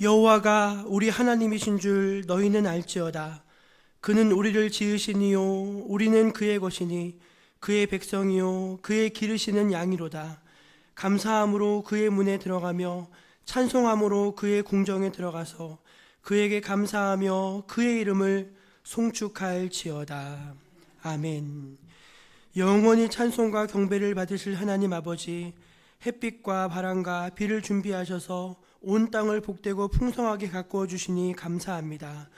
여호와가 우리 하나님이신 줄 너희는 알지어다. 그는 우리를 지으시니요 우리는 그의 것이니 그의 백성이요 그의 기르시는 양이로다. 감사함으로 그의 문에 들어가며 찬송함으로 그의 궁정에 들어가서 그에게 감사하며 그의 이름을 송축할지어다. 아멘. 영원히 찬송과 경배를 받으실 하나님 아버지, 햇빛과 바람과 비를 준비하셔서 온 땅을 복되고 풍성하게 가꾸어 주시니 감사합니다.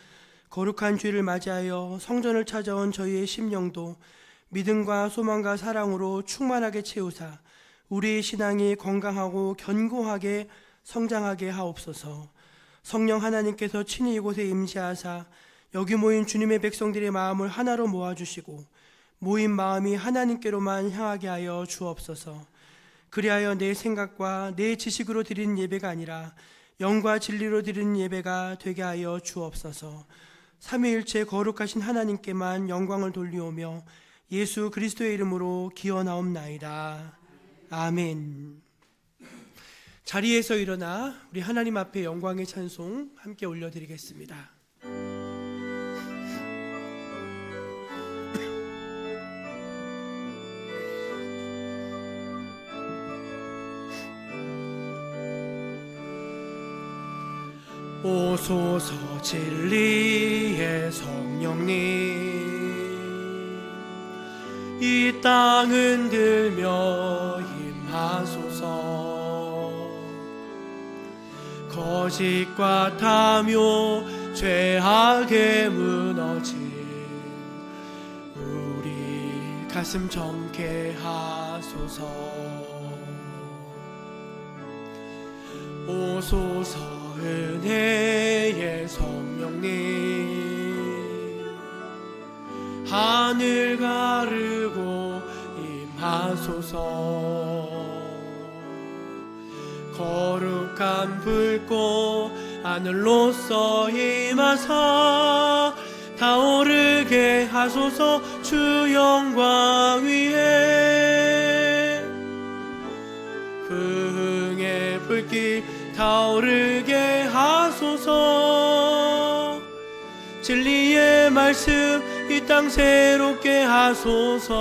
거룩한 주일을 맞이하여 성전을 찾아온 저희의 심령도 믿음과 소망과 사랑으로 충만하게 채우사 우리의 신앙이 건강하고 견고하게 성장하게 하옵소서. 성령 하나님께서 친히 이곳에 임재하사 여기 모인 주님의 백성들의 마음을 하나로 모아주시고 모인 마음이 하나님께로만 향하게 하여 주옵소서. 그리하여 내 생각과 내 지식으로 드리는 예배가 아니라 영과 진리로 드리는 예배가 되게 하여 주옵소서. 삼위일체 거룩하신 하나님께만 영광을 돌리오며 예수 그리스도의 이름으로 기원하옵나이다. 아멘. 자리에서 일어나 우리 하나님 앞에 영광의 찬송 함께 올려드리겠습니다. 오소서 진리의 성령님, 이 땅은 들며 임하소서. 거짓과 탐욕 죄악에 무너진 우리 가슴 정케 하소서. 오소서 은혜의 성령님, 하늘 가르고 임하소서. 거룩한 불꽃 하늘로서 임하사 타오르게 하소서. 주 영광 위에 부흥의 불길 타오르게 하소서. 진리의 말씀 이 땅 새롭게 하소서.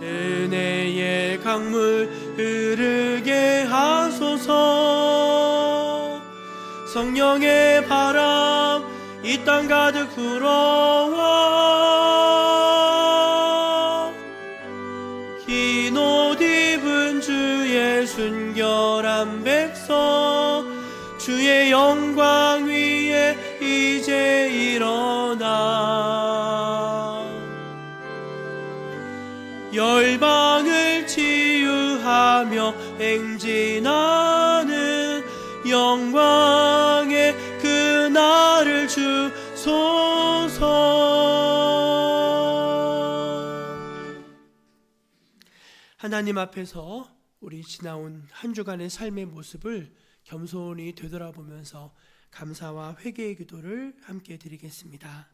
은혜의 강물 흐르게 하소서. 성령의 바람 이 땅 가득 불어와 흰 옷 입은 주의 순결한 백성, 주의 영광 위에 이제 일어나 열방을 치유하며 행진하는 영광의 그날을 주소서. 하나님 앞에서 우리 지나온 한 주간의 삶의 모습을 겸손히 되돌아보면서 감사와 회개의 기도를 함께 드리겠습니다.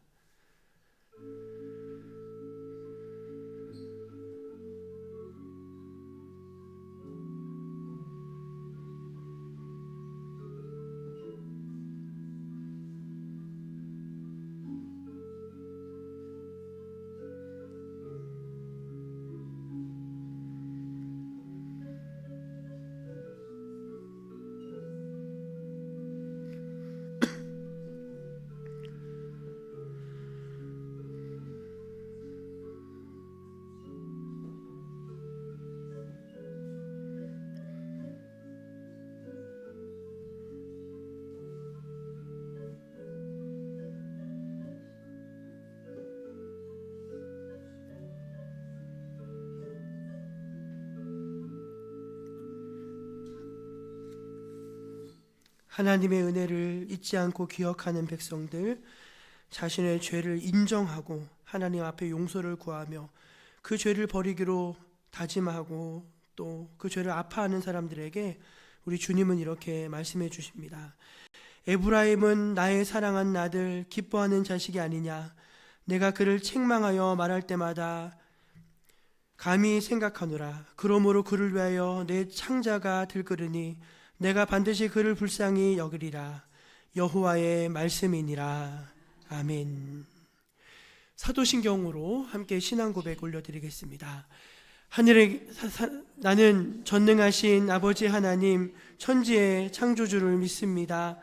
하나님의 은혜를 잊지 않고 기억하는 백성들, 자신의 죄를 인정하고 하나님 앞에 용서를 구하며 그 죄를 버리기로 다짐하고 또 그 죄를 아파하는 사람들에게 우리 주님은 이렇게 말씀해 주십니다. 에브라임은 나의 사랑한 아들, 기뻐하는 자식이 아니냐. 내가 그를 책망하여 말할 때마다 감히 생각하노라. 그러므로 그를 위하여 내 창자가 들끓으니 내가 반드시 그를 불쌍히 여기리라. 여호와의 말씀이니라. 아멘. 사도신경으로 함께 신앙 고백 올려드리겠습니다. 나는 전능하신 아버지 하나님 천지의 창조주를 믿습니다.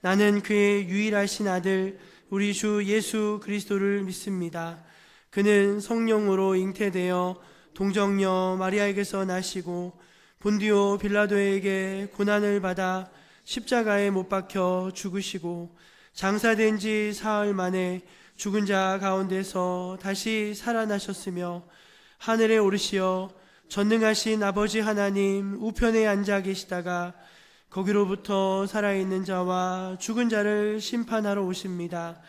나는 그의 유일하신 아들 우리 주 예수 그리스도를 믿습니다. 그는 성령으로 잉태되어 동정녀 마리아에게서 나시고 본디오 빌라도에게 고난을 받아 십자가에 못 박혀 죽으시고 장사된 지 사흘 만에 죽은 자 가운데서 다시 살아나셨으며 하늘에 오르시어 전능하신 아버지 하나님 우편에 앉아 계시다가 거기로부터 살아있는 자와 죽은 자를 심판하러 오십니다.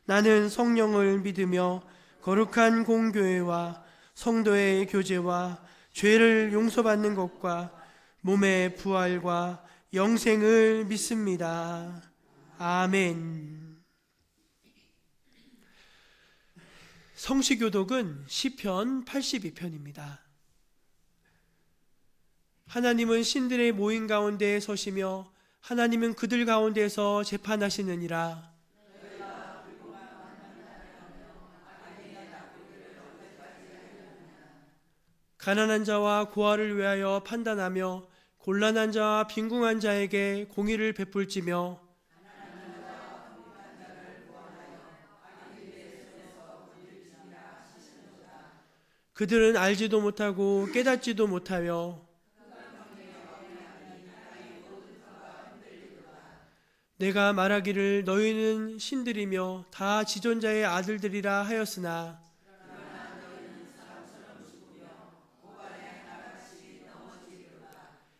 나는 성령을 믿으며 거룩한 공교회와 성도의 교제와 죄를 용서받는 것과 몸의 부활과 영생을 믿습니다. 아멘. 성시교독은 시편 82편입니다. 하나님은 신들의 모임 가운데 서시며 하나님은 그들 가운데서 재판하시느니라. 가난한 자와 고아를 위하여 판단하며 곤란한 자와 빈궁한 자에게 공의를 베풀지며 그들은 알지도 못하고 깨닫지도 못하여 내가 말하기를 너희는 신들이며 다 지존자의 아들들이라 하였으나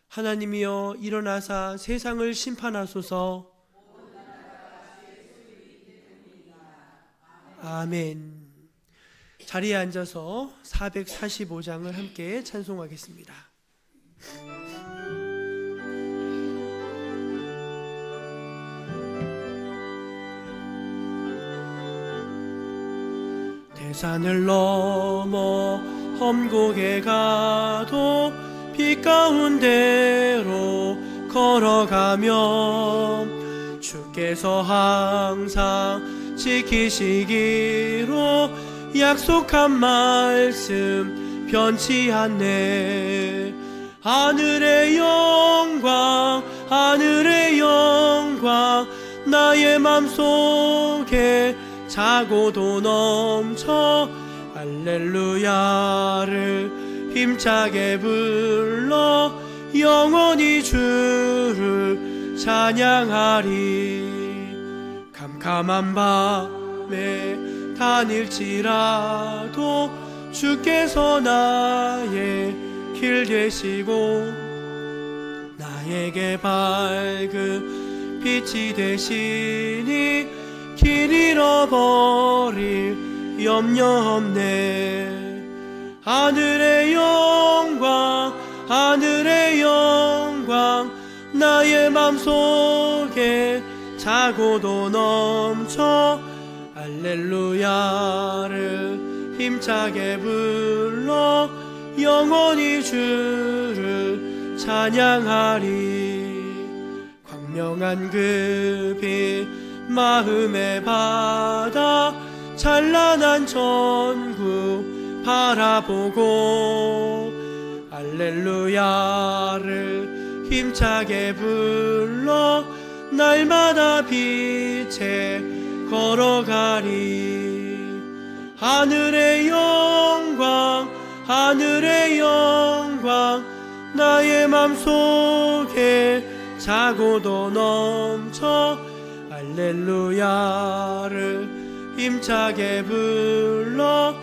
하나님이여 일어나사 세상을 심판하소서. 아멘. 자리에 앉아서 445장을 함께 찬송하겠습니다. 대산을 넘어 험곡에 가도 빛 가운데로 걸어가며 주께서 항상 지키시기로 약속한 말씀 변치 않네. 하늘의 영광 하늘의 영광 나의 맘속에 자고도 넘쳐 할렐루야를 힘차게 불러 영원히 주를 찬양하리. 캄캄한 밤에 다닐지라도 주께서 나의 길 되시고 나에게 밝은 빛이 되시니 길 잃어버릴 염려 없네. 하늘의 영광 하늘의 영광 나의 맘속에 자고도 넘쳐 할렐루야를 힘차게 불러 영원히 주를 찬양하리. 광명한 그 빛 마음의 바다 찬란한 전구 바라보고 할렐루야를 힘차게 불러 날마다 빛에 걸어가리. 하늘의 영광 하늘의 영광 나의 맘속에 자고도 넘쳐 할렐루야를 힘차게 불러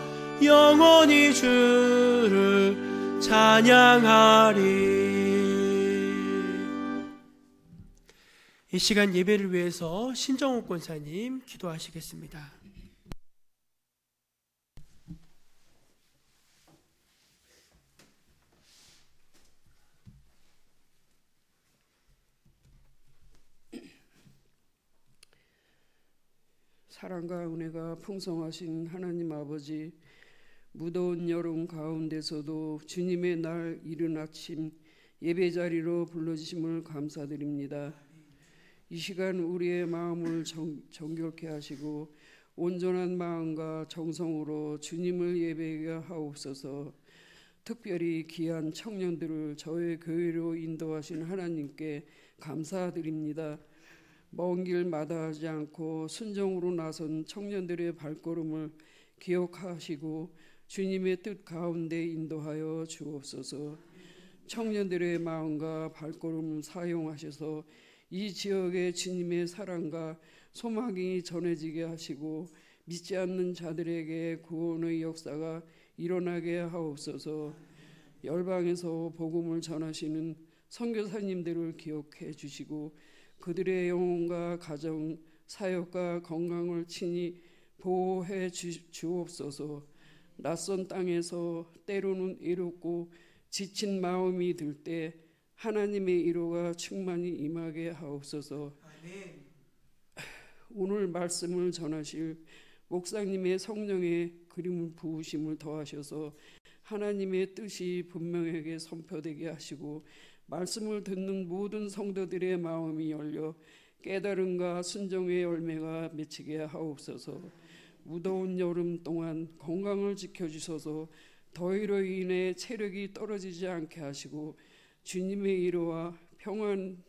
영원히 주를 찬양하리. 이 시간 예배를 위해서 신정옥 권사님 기도하시겠습니다. 사랑과 은혜가 풍성하신 하나님 아버지, 무더운 여름 가운데서도 주님의 날 이른 아침 예배 자리로 불러주심을 감사드립니다. 이 시간 우리의 마음을 정결케 하시고 온전한 마음과 정성으로 주님을 예배하게 하옵소서. 특별히 귀한 청년들을 저의 교회로 인도하신 하나님께 감사드립니다. 먼 길 마다하지 않고 순종으로 나선 청년들의 발걸음을 기억하시고 주님의 뜻 가운데 인도하여 주옵소서. 청년들의 마음과 발걸음을 사용하셔서 이 지역에 주님의 사랑과 소망이 전해지게 하시고 믿지 않는 자들에게 구원의 역사가 일어나게 하옵소서. 열방에서 복음을 전하시는 선교사님들을 기억해 주시고 그들의 영혼과 가정, 사역과 건강을 친히 보호해 주옵소서. 낯선 땅에서 때로는 외롭고 지친 마음이 들 때 하나님의 위로가 충만히 임하게 하옵소서. 아멘. 오늘 말씀을 전하실 목사님의 성령의 그림을 부으심을 더하셔서 하나님의 뜻이 분명하게 선포되게 하시고 말씀을 듣는 모든 성도들의 마음이 열려 깨달음과 순종의 열매가 맺히게 하옵소서. 무더운 여름 동안 건강을 지켜주셔서 더위로 인해 체력이 떨어지지 않게 하시고 주님의 위로와 평안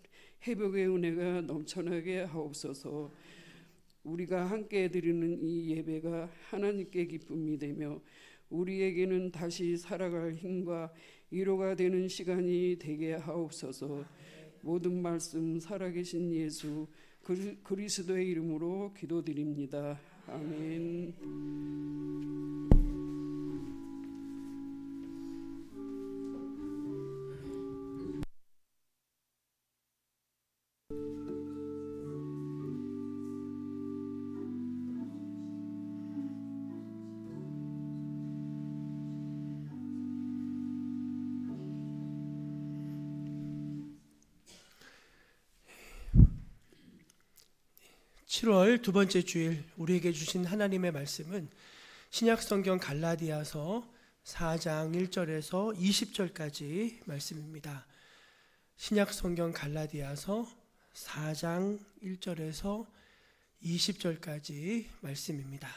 회복의 은혜가 넘쳐나게 하옵소서. 우리가 함께 드리는 이 예배가 하나님께 기쁨이 되며 우리에게는 다시 살아갈 힘과 위로가 되는 시간이 되게 하옵소서. 모든 말씀 살아계신 예수 그리스도의 이름으로 기도드립니다. 아멘. 7월 두 번째 주일 우리에게 주신 하나님의 말씀은 신약성경 갈라디아서 4장 1절에서 20절까지 말씀입니다. 신약성경 갈라디아서 4장 1절에서 20절까지 말씀입니다.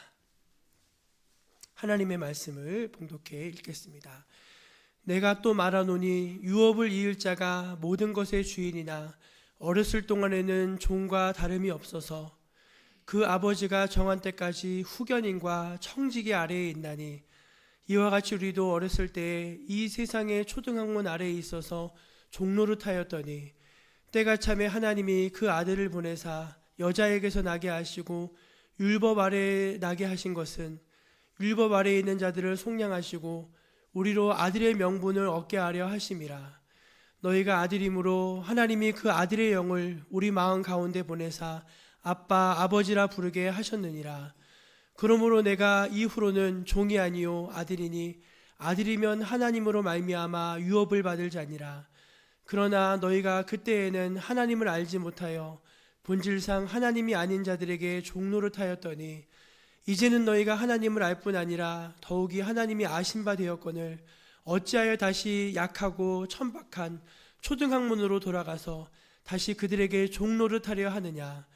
하나님의 말씀을 봉독해 읽겠습니다. 내가 또 말하노니 유업을 이을 자가 모든 것의 주인이나 어렸을 동안에는 종과 다름이 없어서 그 아버지가 정한 때까지 후견인과 청지기 아래에 있나니 이와 같이 우리도 어렸을 때에 이 세상의 초등학문 아래에 있어서 종노릇하였더니 때가 참에 하나님이 그 아들을 보내사 여자에게서 나게 하시고 율법 아래에 나게 하신 것은 율법 아래에 있는 자들을 속량하시고 우리로 아들의 명분을 얻게 하려 하심이라. 너희가 아들이므로 하나님이 그 아들의 영을 우리 마음 가운데 보내사 아빠 아버지라 부르게 하셨느니라. 그러므로 내가 이후로는 종이 아니요 아들이니 아들이면 하나님으로 말미암아 유업을 받을 자니라. 그러나 너희가 그때에는 하나님을 알지 못하여 본질상 하나님이 아닌 자들에게 종노릇하였더니 이제는 너희가 하나님을 알 뿐 아니라 더욱이 하나님이 아신 바 되었거늘 어찌하여 다시 약하고 천박한 초등학문으로 돌아가서 다시 그들에게 종노릇하려 하느냐.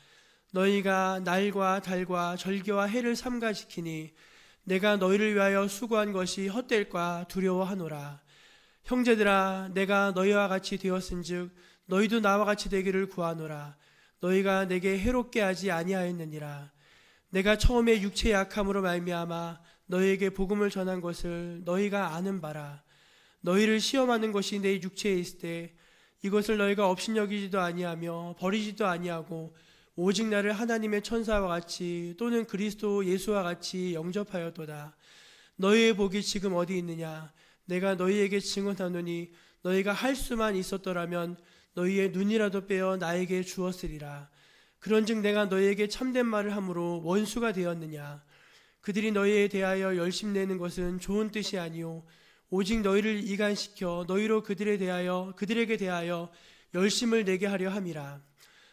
너희가 날과 달과 절기와 해를 삼가시키니 내가 너희를 위하여 수고한 것이 헛될까 두려워하노라. 형제들아, 내가 너희와 같이 되었은즉 너희도 나와 같이 되기를 구하노라. 너희가 내게 해롭게 하지 아니하였느니라. 내가 처음에 육체의 약함으로 말미암아 너희에게 복음을 전한 것을 너희가 아는 바라. 너희를 시험하는 것이 내 육체에 있을 때 이것을 너희가 업신여기지도 아니하며 버리지도 아니하고 오직 나를 하나님의 천사와 같이 또는 그리스도 예수와 같이 영접하였도다. 너희의 복이 지금 어디 있느냐? 내가 너희에게 증언하노니 너희가 할 수만 있었더라면 너희의 눈이라도 빼어 나에게 주었으리라. 그런즉 내가 너희에게 참된 말을 함으로 원수가 되었느냐? 그들이 너희에 대하여 열심내는 것은 좋은 뜻이 아니요 오직 너희를 이간시켜 너희로 그들에게 대하여 열심을 내게 하려 함이라.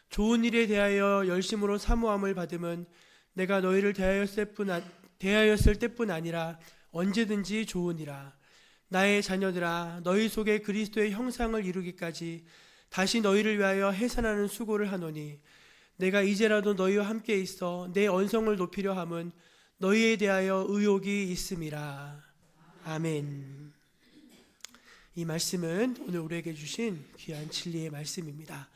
좋은 일에 대하여 열심으로 사모함을 받음은 내가 너희를 대하였을 때뿐 아니라 언제든지 좋으니라. 나의 자녀들아, 너희 속에 그리스도의 형상을 이루기까지 다시 너희를 위하여 해산하는 수고를 하노니 내가 이제라도 너희와 함께 있어 내 언성을 높이려 함은 너희에 대하여 의욕이 있음이라. 아멘. 이 말씀은 오늘 우리에게 주신 귀한 진리의 말씀입니다.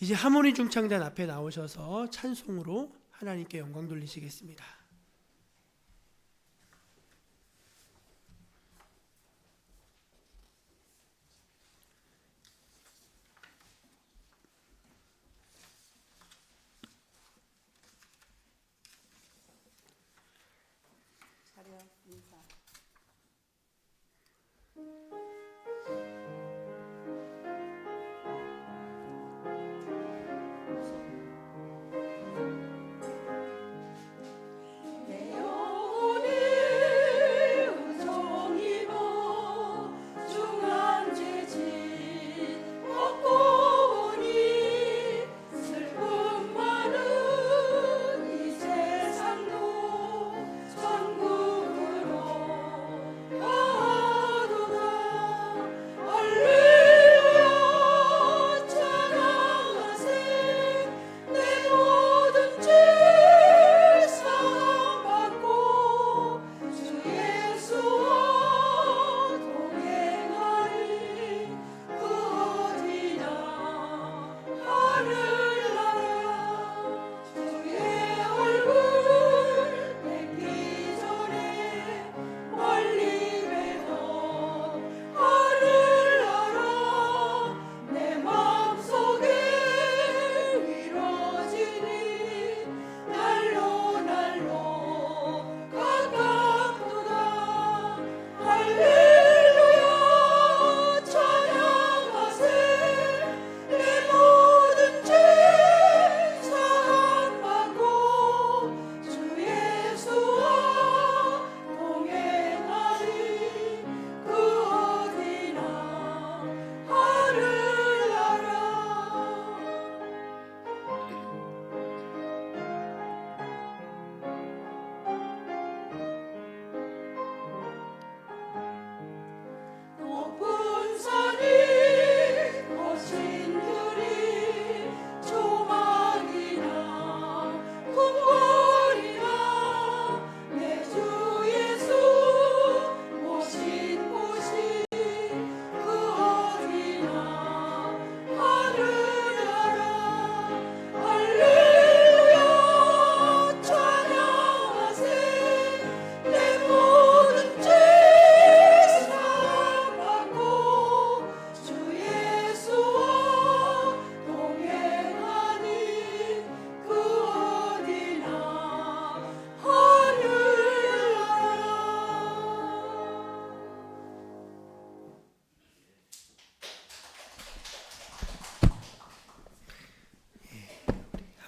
이제 하모니 중창단 앞에 나오셔서 찬송으로 하나님께 영광 돌리시겠습니다.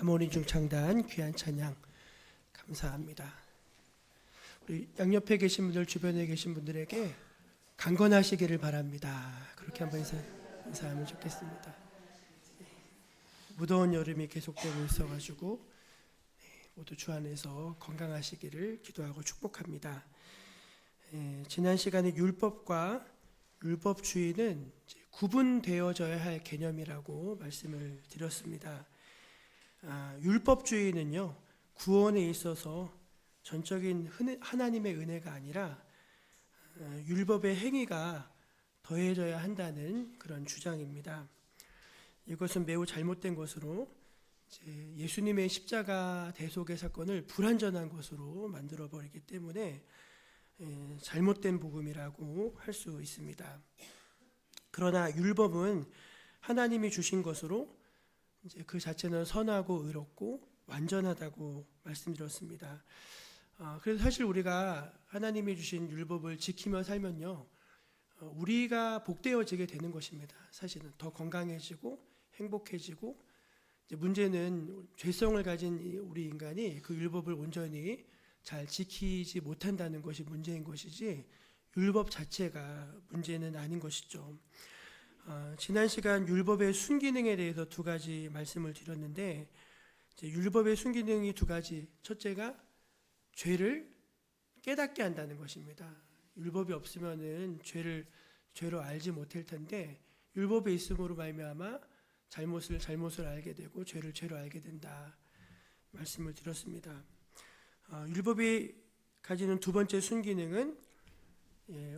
하모니 중창단 귀한 찬양 감사합니다. 우리 양옆에 계신 분들, 주변에 계신 분들에게 강건하시기를 바랍니다. 그렇게 한번 인사하면 좋겠습니다. 무더운 여름이 계속되고 있어가지고 모두 주 안에서 건강하시기를 기도하고 축복합니다. 지난 시간에 율법과 율법주의는 구분되어져야 할 개념이라고 말씀을 드렸습니다. 율법주의는요, 구원에 있어서 전적인 하나님의 은혜가 아니라 율법의 행위가 더해져야 한다는 그런 주장입니다. 이것은 매우 잘못된 것으로 예수님의 십자가 대속의 사건을 불완전한 것으로 만들어 버리기 때문에 잘못된 복음이라고 할 수 있습니다. 그러나 율법은 하나님이 주신 것으로 이제 그 자체는 선하고 의롭고 완전하다고 말씀드렸습니다. 그래서 사실 우리가 하나님이 주신 율법을 지키며 살면요, 우리가 복되어지게 되는 것입니다. 사실은 더 건강해지고 행복해지고, 이제 문제는 죄성을 가진 우리 인간이 그 율법을 온전히 잘 지키지 못한다는 것이 문제인 것이지 율법 자체가 문제는 아닌 것이죠. 지난 시간 율법의 순기능에 대해서 두 가지 말씀을 드렸는데, 이제 율법의 순기능이 두 가지. 첫째가 죄를 깨닫게 한다는 것입니다. 율법이 없으면은 죄로 알지 못할 텐데 율법이 있음으로 말미암아 잘못을 알게 되고 죄로 알게 된다 말씀을 드렸습니다. 율법이 가지는 두 번째 순기능은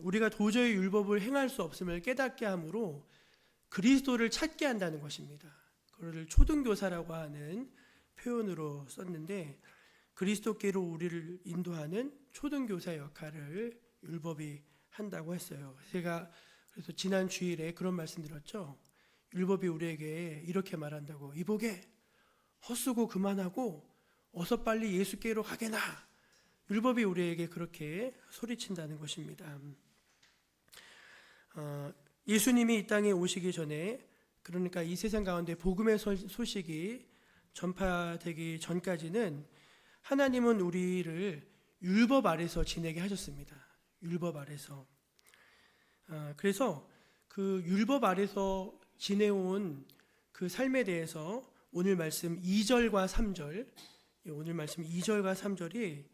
우리가 도저히 율법을 행할 수 없음을 깨닫게 함으로 그리스도를 찾게 한다는 것입니다. 그를 초등교사라고 하는 표현으로 썼는데 그리스도께로 우리를 인도하는 초등교사 역할을 율법이 한다고 했어요. 제가 그래서 지난 주일에 그런 말씀 드렸죠. 율법이 우리에게 이렇게 말한다고, 이보게 헛수고 그만하고 어서 빨리 예수께로 가게나. 율법이 우리에게 그렇게 소리친다는 것입니다. 예수님이 이 땅에 오시기 전에, 그러니까 이 세상 가운데 복음의 소식이 전파되기 전까지는 하나님은 우리를 율법 아래서 지내게 하셨습니다. 율법 아래서. 그래서 그 율법 아래서 지내온 그 삶에 대해서 오늘 말씀 2절과 3절, 오늘 말씀 2절과 3절이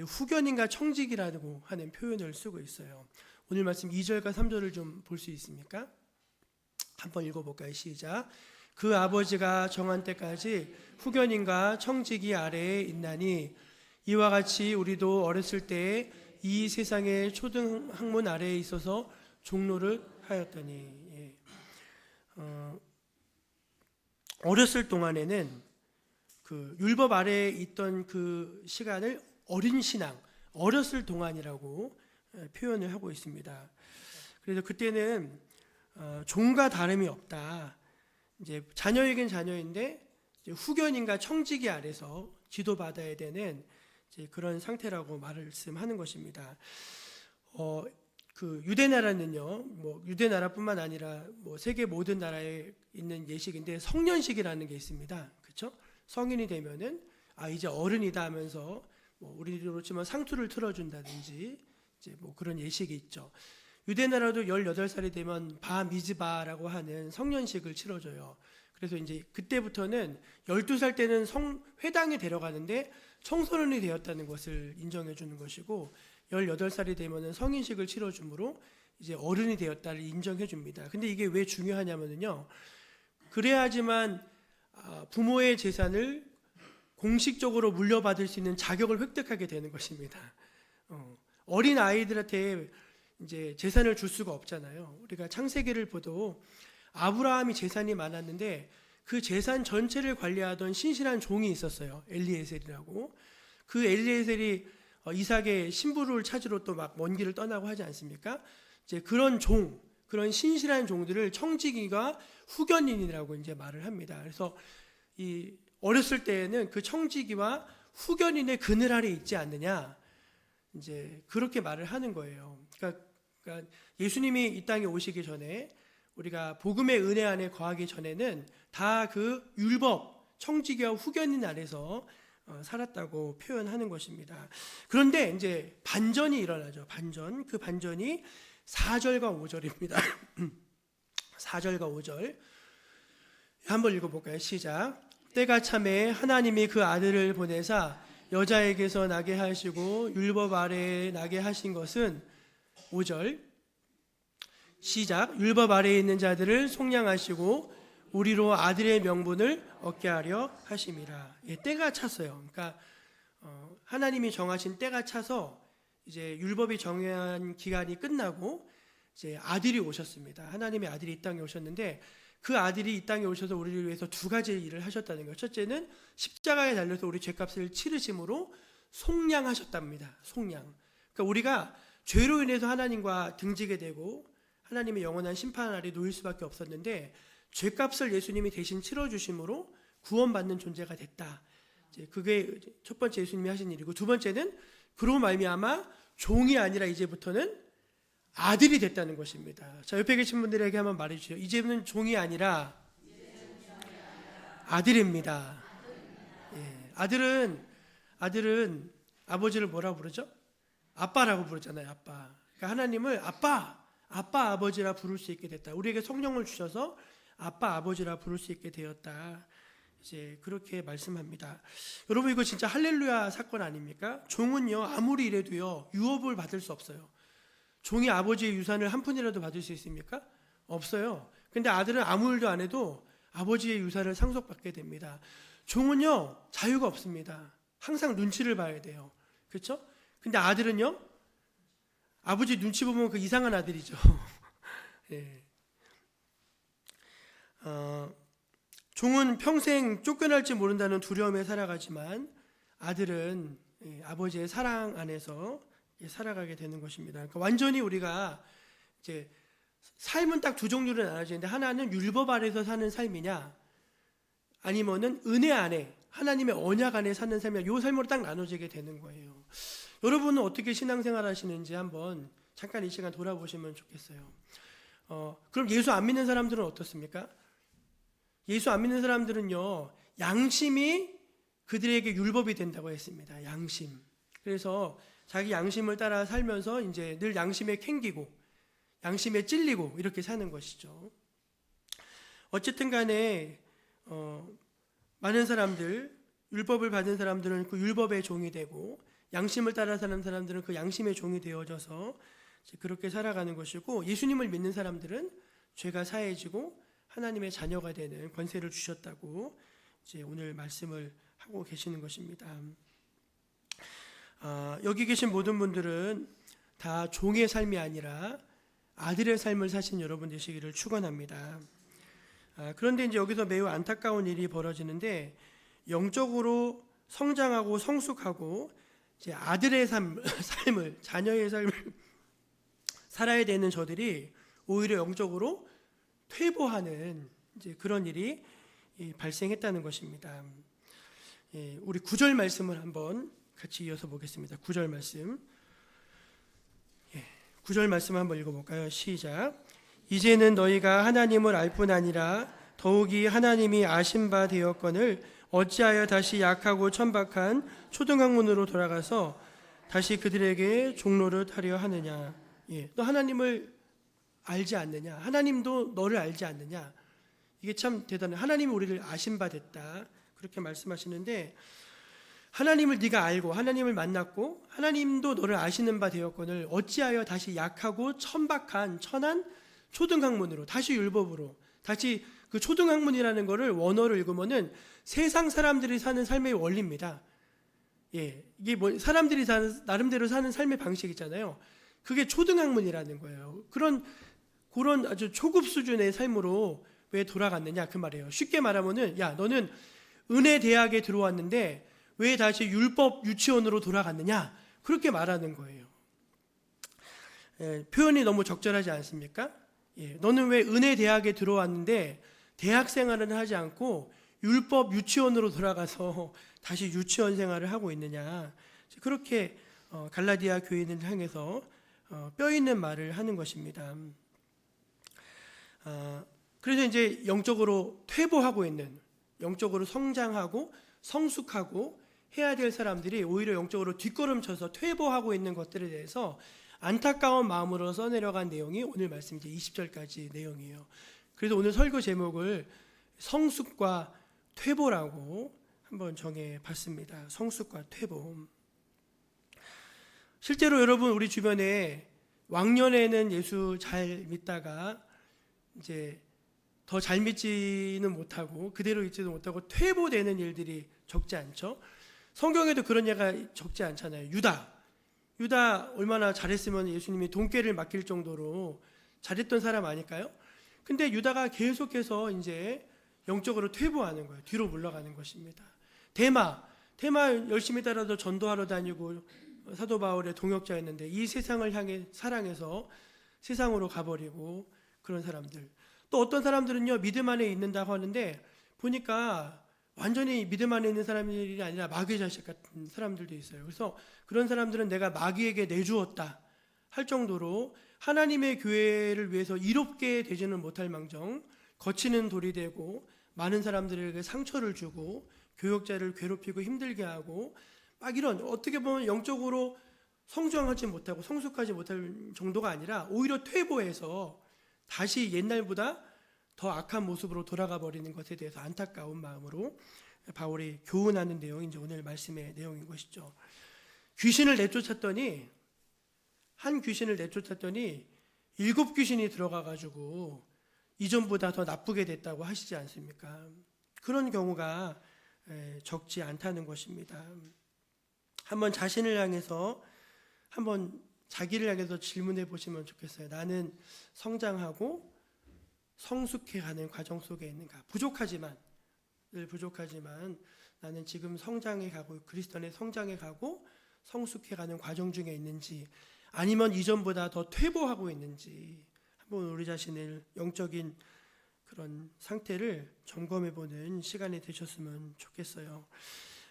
후견인과 청직이라고 하는 표현을 쓰고 있어요. 오늘 말씀 2절과 3절을 좀 볼 수 있습니까? 한번 읽어볼까요? 시작. 그 아버지가 정한 때까지 후견인과 청직이 아래에 있나니 이와 같이 우리도 어렸을 때 이 세상의 초등학문 아래에 있어서 종로를 하였더니, 어렸을 동안에는 그 율법 아래에 있던 그 시간을 어린 신앙, 어렸을 동안이라고 표현을 하고 있습니다. 그래서 그때는 종과 다름이 없다. 이제 자녀에겐 자녀인데 이제 후견인과 청지기 아래서 지도받아야 되는 이제 그런 상태라고 말씀하는 것입니다. 그 유대 나라는요, 뭐 유대 나라뿐만 아니라 뭐 세계 모든 나라에 있는 예식인데 성년식이라는 게 있습니다. 그렇죠? 성인이 되면은 이제 어른이다 하면서 뭐 우리도 그렇지만 상투를 틀어준다든지 이제 뭐 그런 예식이 있죠. 유대 나라도 18살이 되면 바 미즈바라고 하는 성년식을 치러줘요. 그래서 이제 그때부터는 12살 때는 회당에 데려가는데 청소년이 되었다는 것을 인정해 주는 것이고 18살이 되면은 성인식을 치러주므로 이제 어른이 되었다를 인정해 줍니다. 근데 이게 왜 중요하냐면요. 그래야지만 부모의 재산을 공식적으로 물려받을 수 있는 자격을 획득하게 되는 것입니다. 어린 아이들한테 이제 재산을 줄 수가 없잖아요. 우리가 창세기를 보도 아브라함이 재산이 많았는데 그 재산 전체를 관리하던 신실한 종이 있었어요. 엘리에셀이라고. 그 엘리에셀이 이삭의 신부를 찾으러 또 막 먼 길을 떠나고 하지 않습니까? 이제 그런 그런 신실한 종들을 청지기가 후견인이라고 이제 말을 합니다. 그래서 이 어렸을 때에는 그 청지기와 후견인의 그늘 아래 있지 않느냐, 이제 그렇게 말을 하는 거예요. 그러니까 예수님이 이 땅에 오시기 전에 우리가 복음의 은혜 안에 거하기 전에는 다 그 율법, 청지기와 후견인 아래서 살았다고 표현하는 것입니다. 그런데 이제 반전이 일어나죠. 그 반전이 4절과 5절입니다. 4절과 5절 한번 읽어볼까요? 시작. 때가 참에 하나님이 그 아들을 보내사 여자에게서 나게 하시고 율법 아래에 나게 하신 것은 5절 시작. 율법 아래에 있는 자들을 속량하시고 우리로 아들의 명분을 얻게 하려 하심이라. 때가 찼어요. 그러니까 하나님이 정하신 때가 차서 이제 율법이 정한 기간이 끝나고 이제 아들이 오셨습니다. 하나님의 아들이 이 땅에 오셨는데 그 아들이 이 땅에 오셔서 우리를 위해서 두 가지 일을 하셨다는 거예요. 첫째는 십자가에 달려서 우리 죄값을 치르심으로 속량하셨답니다. 속량. 그러니까 우리가 죄로 인해서 하나님과 등지게 되고 하나님의 영원한 심판 아래 놓일 수밖에 없었는데 죄값을 예수님이 대신 치러주심으로 구원받는 존재가 됐다. 이제 그게 첫 번째 예수님이 하신 일이고, 두 번째는 그로 말미암아 종이 아니라 이제부터는 아들이 됐다는 것입니다. 자, 옆에 계신 분들에게 한번 말해주세요. 이제는 종이 아니라 아들입니다. 예, 아들은 아버지를 뭐라고 부르죠? 아빠라고 부르잖아요. 아빠. 그러니까 하나님을 아빠 아버지라 부를 수 있게 됐다. 우리에게 성령을 주셔서 아빠 아버지라 부를 수 있게 되었다. 이제 그렇게 말씀합니다. 여러분, 이거 진짜 할렐루야 사건 아닙니까? 종은요 아무리 이래도요 유업을 받을 수 없어요. 종이 아버지의 유산을 한 푼이라도 받을 수 있습니까? 없어요. 근데 아들은 아무 일도 안 해도 아버지의 유산을 상속받게 됩니다. 종은요, 자유가 없습니다. 항상 눈치를 봐야 돼요. 그렇죠? 근데 아들은요, 아버지 눈치 보면 그 이상한 아들이죠. 예. 종은 평생 쫓겨날지 모른다는 두려움에 살아가지만 아들은 아버지의 사랑 안에서 살아가게 되는 것입니다. 그러니까 완전히 우리가 이제 삶은 딱 두 종류로 나눠지는데, 하나는 율법 아래서 사는 삶이냐, 아니면은 은혜 안에 하나님의 언약 안에 사는 삶이냐, 이 삶으로 딱 나눠지게 되는 거예요. 여러분은 어떻게 신앙생활 하시는지 한번 잠깐 이 시간 돌아보시면 좋겠어요. 그럼 예수 안 믿는 사람들은 어떻습니까? 예수 안 믿는 사람들은요, 양심이 그들에게 율법이 된다고 했습니다. 양심. 그래서 자기 양심을 따라 살면서 이제 늘 양심에 캥기고 양심에 찔리고 이렇게 사는 것이죠. 어쨌든 간에 많은 사람들, 율법을 받은 사람들은 그 율법의 종이 되고, 양심을 따라 사는 사람들은 그 양심의 종이 되어져서 그렇게 살아가는 것이고, 예수님을 믿는 사람들은 죄가 사해지고 하나님의 자녀가 되는 권세를 주셨다고 이제 오늘 말씀을 하고 계시는 것입니다. 여기 계신 모든 분들은 다 종의 삶이 아니라 아들의 삶을 사신 여러분 되시기를 축원합니다. 그런데 이제 여기서 매우 안타까운 일이 벌어지는데, 영적으로 성장하고 성숙하고 이제 아들의 삶을, 자녀의 삶을 살아야 되는 저들이 오히려 영적으로 퇴보하는 이제 그런 일이 발생했다는 것입니다. 우리 9절 말씀을 한번 같이 이어서 보겠습니다. 9절 말씀. 9절 말씀 한번 읽어볼까요? 시작. 이제는 너희가 하나님을 알 뿐 아니라 더욱이 하나님이 아신 바 되었거늘 어찌하여 다시 약하고 천박한 초등학문으로 돌아가서 다시 그들에게 종로를 타려 하느냐. 너 하나님을 알지 않느냐? 하나님도 너를 알지 않느냐? 이게 참 대단해. 하나님이 우리를 아신 바 됐다, 그렇게 말씀하시는데, 하나님을 네가 알고 하나님을 만났고 하나님도 너를 아시는 바 되었거늘 어찌하여 다시 약하고 천박한 천한 초등학문으로, 다시 율법으로, 다시 그 초등학문이라는 거를 원어로 읽으면은 세상 사람들이 사는 삶의 원리입니다. 이게 뭐 사람들이 나름대로 사는 삶의 방식이잖아요. 그게 초등학문이라는 거예요. 그런 아주 초급 수준의 삶으로 왜 돌아갔느냐 그 말이에요. 쉽게 말하면은, 야, 너는 은혜 대학에 들어왔는데 왜 다시 율법 유치원으로 돌아갔느냐, 그렇게 말하는 거예요. 표현이 너무 적절하지 않습니까? 너는 왜 은혜 대학에 들어왔는데 대학 생활은 하지 않고 율법 유치원으로 돌아가서 다시 유치원 생활을 하고 있느냐, 그렇게 갈라디아 교인을 향해서 뼈 있는 말을 하는 것입니다. 그래서 이제 영적으로 퇴보하고 있는, 영적으로 성장하고 성숙하고 해야 될 사람들이 오히려 영적으로 뒷걸음쳐서 퇴보하고 있는 것들에 대해서 안타까운 마음으로 써내려간 내용이 오늘 말씀 이제 20절까지 내용이에요. 그래서 오늘 설교 제목을 성숙과 퇴보라고 한번 정해 봤습니다. 성숙과 퇴보. 실제로 여러분, 우리 주변에 왕년에는 예수 잘 믿다가 이제 더 잘 믿지는 못하고 그대로 있지도 못하고 퇴보되는 일들이 적지 않죠. 성경에도 그런 예가 적지 않잖아요. 유다 얼마나 잘했으면 예수님이 돈깨를 맡길 정도로 잘했던 사람 아닐까요? 근데 유다가 계속해서 이제 영적으로 퇴보하는 거예요. 뒤로 물러가는 것입니다. 데마 열심히 따라서 전도하러 다니고 사도 바울의 동역자였는데 이 세상을 향해 사랑해서 세상으로 가버리고, 그런 사람들. 또 어떤 사람들은요, 믿음 안에 있는다고 하는데 보니까 완전히 믿음 안에 있는 사람들이 아니라 마귀 자식 같은 사람들도 있어요. 그래서 그런 사람들은 내가 마귀에게 내주었다 할 정도로 하나님의 교회를 위해서 이롭게 되지는 못할 망정 거치는 돌이 되고, 많은 사람들에게 상처를 주고 교역자를 괴롭히고 힘들게 하고, 막 이런, 어떻게 보면 영적으로 성장하지 못하고 성숙하지 못할 정도가 아니라 오히려 퇴보해서 다시 옛날보다 더 악한 모습으로 돌아가 버리는 것에 대해서 안타까운 마음으로 바울이 교훈하는 내용이 이제 오늘 말씀의 내용인 것이죠. 귀신을 내쫓았더니 한 귀신을 내쫓았더니 7귀신이 들어가가지고 이전보다 더 나쁘게 됐다고 하시지 않습니까? 그런 경우가 적지 않다는 것입니다. 한번 자신을 향해서 한번 자기를 향해서 질문해 보시면 좋겠어요. 나는 성장하고 성숙해가는 과정 속에 있는가? 늘 부족하지만 나는 지금 성장해 가고 그리스도 안에 성장해 가고 성숙해가는 과정 중에 있는지, 아니면 이전보다 더 퇴보하고 있는지 한번 우리 자신을 영적인 그런 상태를 점검해 보는 시간이 되셨으면 좋겠어요.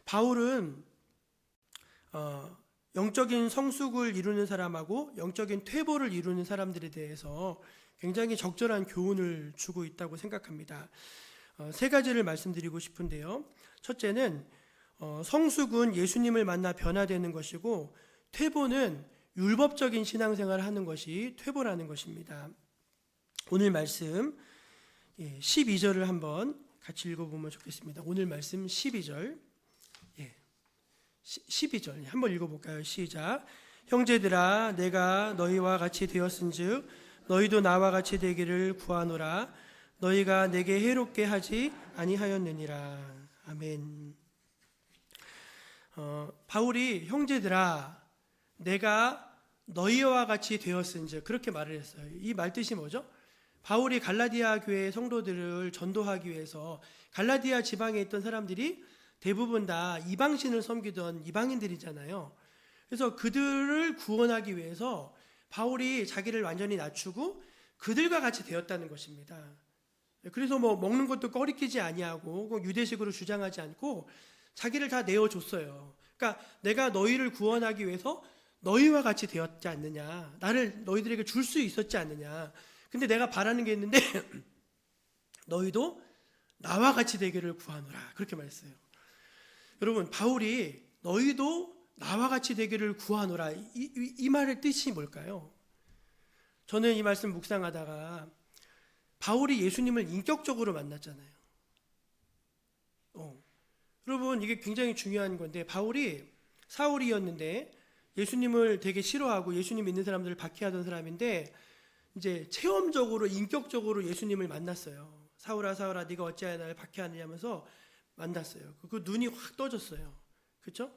바울은 영적인 성숙을 이루는 사람하고 영적인 퇴보를 이루는 사람들에 대해서 굉장히 적절한 교훈을 주고 있다고 생각합니다. 3가지를 말씀드리고 싶은데요. 첫째는 성숙은 예수님을 만나 변화되는 것이고, 퇴보는 율법적인 신앙생활을 하는 것이 퇴보라는 것입니다. 오늘 말씀 12절을 한번 같이 읽어보면 좋겠습니다. 오늘 말씀 12절 12절 한번 읽어볼까요? 시작. 형제들아, 내가 너희와 같이 되었은즉 너희도 나와 같이 되기를 구하노라. 너희가 내게 해롭게 하지 아니하였느니라. 아멘. 바울이 형제들아, 내가 너희와 같이 되었은즉 그렇게 말을 했어요. 이 말 뜻이 뭐죠? 바울이 갈라디아 교회 성도들을 전도하기 위해서, 갈라디아 지방에 있던 사람들이 대부분 다 이방신을 섬기던 이방인들이잖아요. 그래서 그들을 구원하기 위해서 바울이 자기를 완전히 낮추고 그들과 같이 되었다는 것입니다. 그래서 먹는 것도 꺼리끼지 아니하고 유대식으로 주장하지 않고 자기를 다 내어줬어요. 그러니까 내가 너희를 구원하기 위해서 너희와 같이 되었지 않느냐, 나를 너희들에게 줄 수 있었지 않느냐. 근데 내가 바라는 게 있는데 너희도 나와 같이 되기를 구하노라, 그렇게 말했어요. 여러분, 바울이 너희도 나와 같이 되기를 구하노라, 이 말의 뜻이 뭘까요? 저는 이 말씀 묵상하다가 바울이 예수님을 인격적으로 만났잖아요. 여러분, 이게 굉장히 중요한 건데, 바울이 사울이었는데 예수님을 되게 싫어하고 예수님 믿는 사람들을 박해하던 사람인데, 이제 체험적으로 인격적으로 예수님을 만났어요. 사울아 사울아 네가 어찌하여 나를 박해하느냐 하면서 만났어요. 그 눈이 확 떠졌어요. 그렇죠?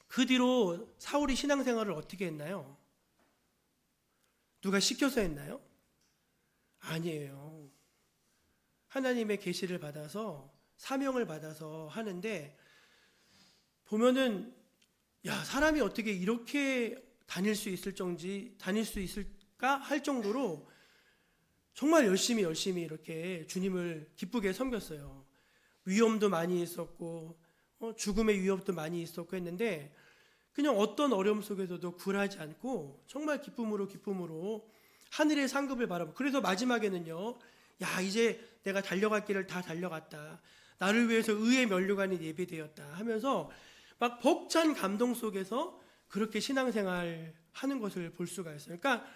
그 뒤로 사울이 신앙생활을 어떻게 했나요? 누가 시켜서 했나요? 아니에요. 하나님의 계시를 받아서, 사명을 받아서 하는데, 보면은 야, 사람이 어떻게 이렇게 다닐 수 있을까 할 정도로 정말 열심히 이렇게 주님을 기쁘게 섬겼어요. 위험도 많이 있었고 죽음의 위협도 많이 있었고 했는데, 그냥 어떤 어려움 속에서도 굴하지 않고 정말 기쁨으로 하늘의 상급을 바라보고, 그래서 마지막에는요, 야, 이제 내가 달려갈 길을 다 달려갔다, 나를 위해서 의의 면류관이 예비되었다 하면서 막 벅찬 감동 속에서 그렇게 신앙생활 하는 것을 볼 수가 있어요. 그러니까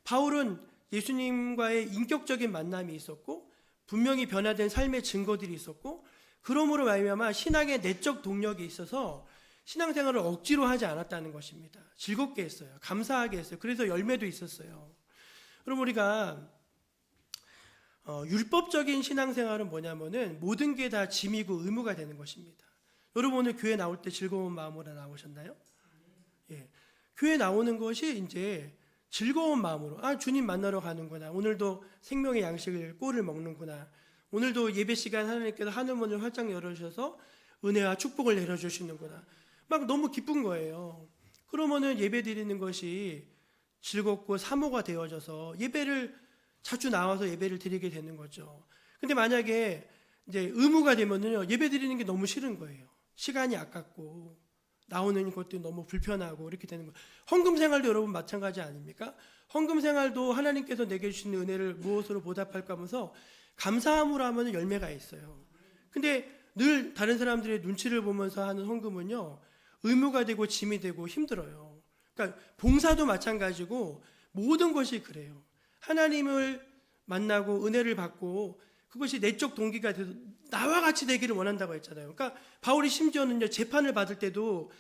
바울은 예수님과의 인격적인 만남이 있었고, 분명히 변화된 삶의 증거들이 있었고, 그러므로 말미암아 신앙의 내적 동력이 있어서 신앙생활을 억지로 하지 않았다는 것입니다. 즐겁게 했어요. 감사하게 했어요. 그래서 열매도 있었어요. 그럼 우리가 율법적인 신앙생활은 뭐냐면은 모든 게 다 짐이고 의무가 되는 것입니다. 여러분, 오늘 교회 나올 때 즐거운 마음으로 나오셨나요? 예. 교회 나오는 것이 이제 즐거운 마음으로, 주님 만나러 가는구나, 오늘도 생명의 양식을 꼴을 먹는구나, 오늘도 예배 시간 하나님께서 하늘문을 활짝 열어주셔서 은혜와 축복을 내려주시는구나, 막 너무 기쁜 거예요. 그러면은 예배 드리는 것이 즐겁고 사모가 되어져서 예배를 자주 나와서 예배를 드리게 되는 거죠. 근데 만약에 이제 의무가 되면은요, 예배 드리는 게 너무 싫은 거예요. 시간이 아깝고 나오는 것도 너무 불편하고 이렇게 되는 거예요. 헌금 생활도 여러분 마찬가지 아닙니까? 헌금 생활도 하나님께서 내게 주시는 은혜를 무엇으로 보답할까 하면서 감사함으로 하면 열매가 있어요. 근데 늘 다른 사람들의 눈치를 보면서 하는 헌금은요, 의무가 되고 짐이 되고 힘들어요. 그러니까 봉사도 마찬가지고 모든 것이 그래요. 하나님을 만나고 은혜를 받고 그것이 내적 동기가 돼서 나와 같이 되기를 원한다고 했잖아요. 그러니까 바울이 심지어는요, 재판을 받을 때도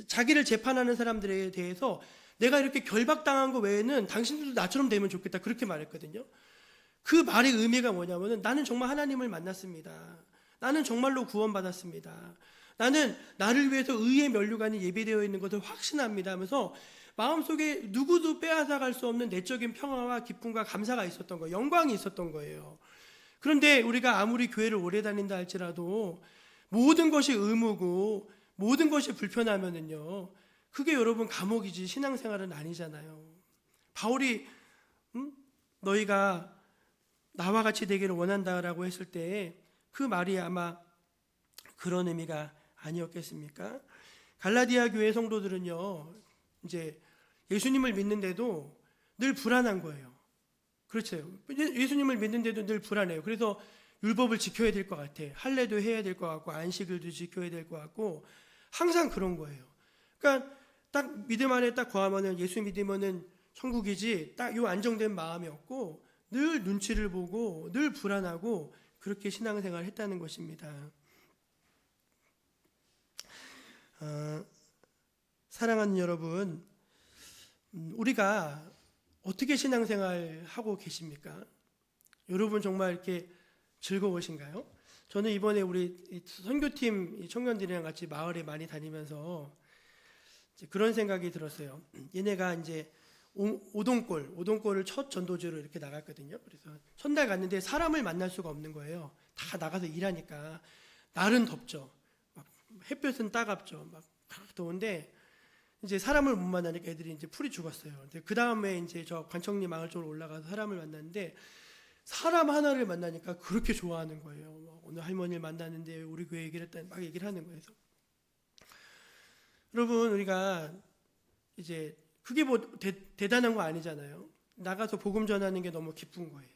자기를 재판하는 사람들에 대해서 내가 이렇게 결박당한 거 외에는 당신들도 나처럼 되면 좋겠다. 그렇게 말했거든요. 그 말의 의미가 뭐냐면은 나는 정말 하나님을 만났습니다. 나는 정말로 구원받았습니다. 나는 나를 위해서 의의 면류관이 예비되어 있는 것을 확신합니다 하면서 마음속에 누구도 빼앗아갈 수 없는 내적인 평화와 기쁨과 감사가 있었던 거예요. 영광이 있었던 거예요. 그런데 우리가 아무리 교회를 오래 다닌다 할지라도 모든 것이 의무고 모든 것이 불편하면은요, 그게 여러분 감옥이지 신앙생활은 아니잖아요. 바울이 너희가 나와 같이 되기를 원한다라고 했을 때 그 말이 아마 그런 의미가 아니었겠습니까? 갈라디아 교회 성도들은요, 이제 예수님을 믿는데도 늘 불안한 거예요. 그렇죠. 예수님을 믿는데도 늘 불안해요. 그래서 율법을 지켜야 될 것 같아. 할례도 해야 될 것 같고 안식일도 지켜야 될 것 같고 항상 그런 거예요. 그러니까 딱 믿음 안에 딱 거하면은 예수 믿으면은 천국이지 딱 요 안정된 마음이 없고 늘 눈치를 보고 늘 불안하고 그렇게 신앙생활을 했다는 것입니다. 사랑하는 여러분, 우리가 어떻게 신앙생활 하고 계십니까? 여러분 정말 이렇게 즐거우신가요? 저는 이번에 우리 선교팀 청년들이랑 같이 마을에 많이 다니면서 그런 생각이 들었어요. 얘네가 이제 오동골을 첫 전도지로 이렇게 나갔거든요. 그래서 첫날 갔는데 사람을 만날 수가 없는 거예요. 다 나가서 일하니까. 날은 덥죠. 막 햇볕은 따갑죠. 막 더운데 이제 사람을 못 만나니까 애들이 이제 풀이 죽었어요. 그 다음에 이제 저 관청리 마을 쪽으로 올라가서 사람을 만났는데 사람 하나를 만나니까 그렇게 좋아하는 거예요. 오늘 할머니를 만났는데 우리 교회 얘기를 했다 막 얘기를 하는 거예요. 여러분 우리가 이제 그게 뭐 대단한 거 아니잖아요. 나가서 복음 전하는 게 너무 기쁜 거예요.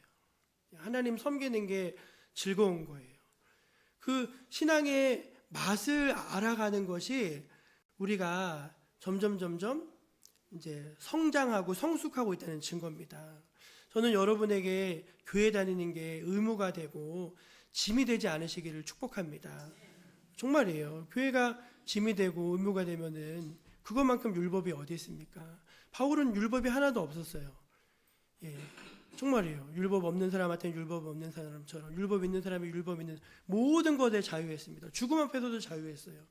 하나님 섬기는 게 즐거운 거예요. 그 신앙의 맛을 알아가는 것이 우리가 점점 이제 성장하고 성숙하고 있다는 증거입니다. 저는 여러분에게 교회 다니는 게 의무가 되고 짐이 되지 않으시기를 축복합니다. 정말이에요. 교회가 짐이 되고 의무가 되면은 그것만큼 율법이 어디 있습니까? 바울은 율법이 하나도 없었어요. 예, 정말이에요. 율법 없는 사람한테는 율법 없는 사람처럼 율법 있는 사람이 율법 있는 모든 것에 자유했습니다. 죽음 앞에서도 자유했어요.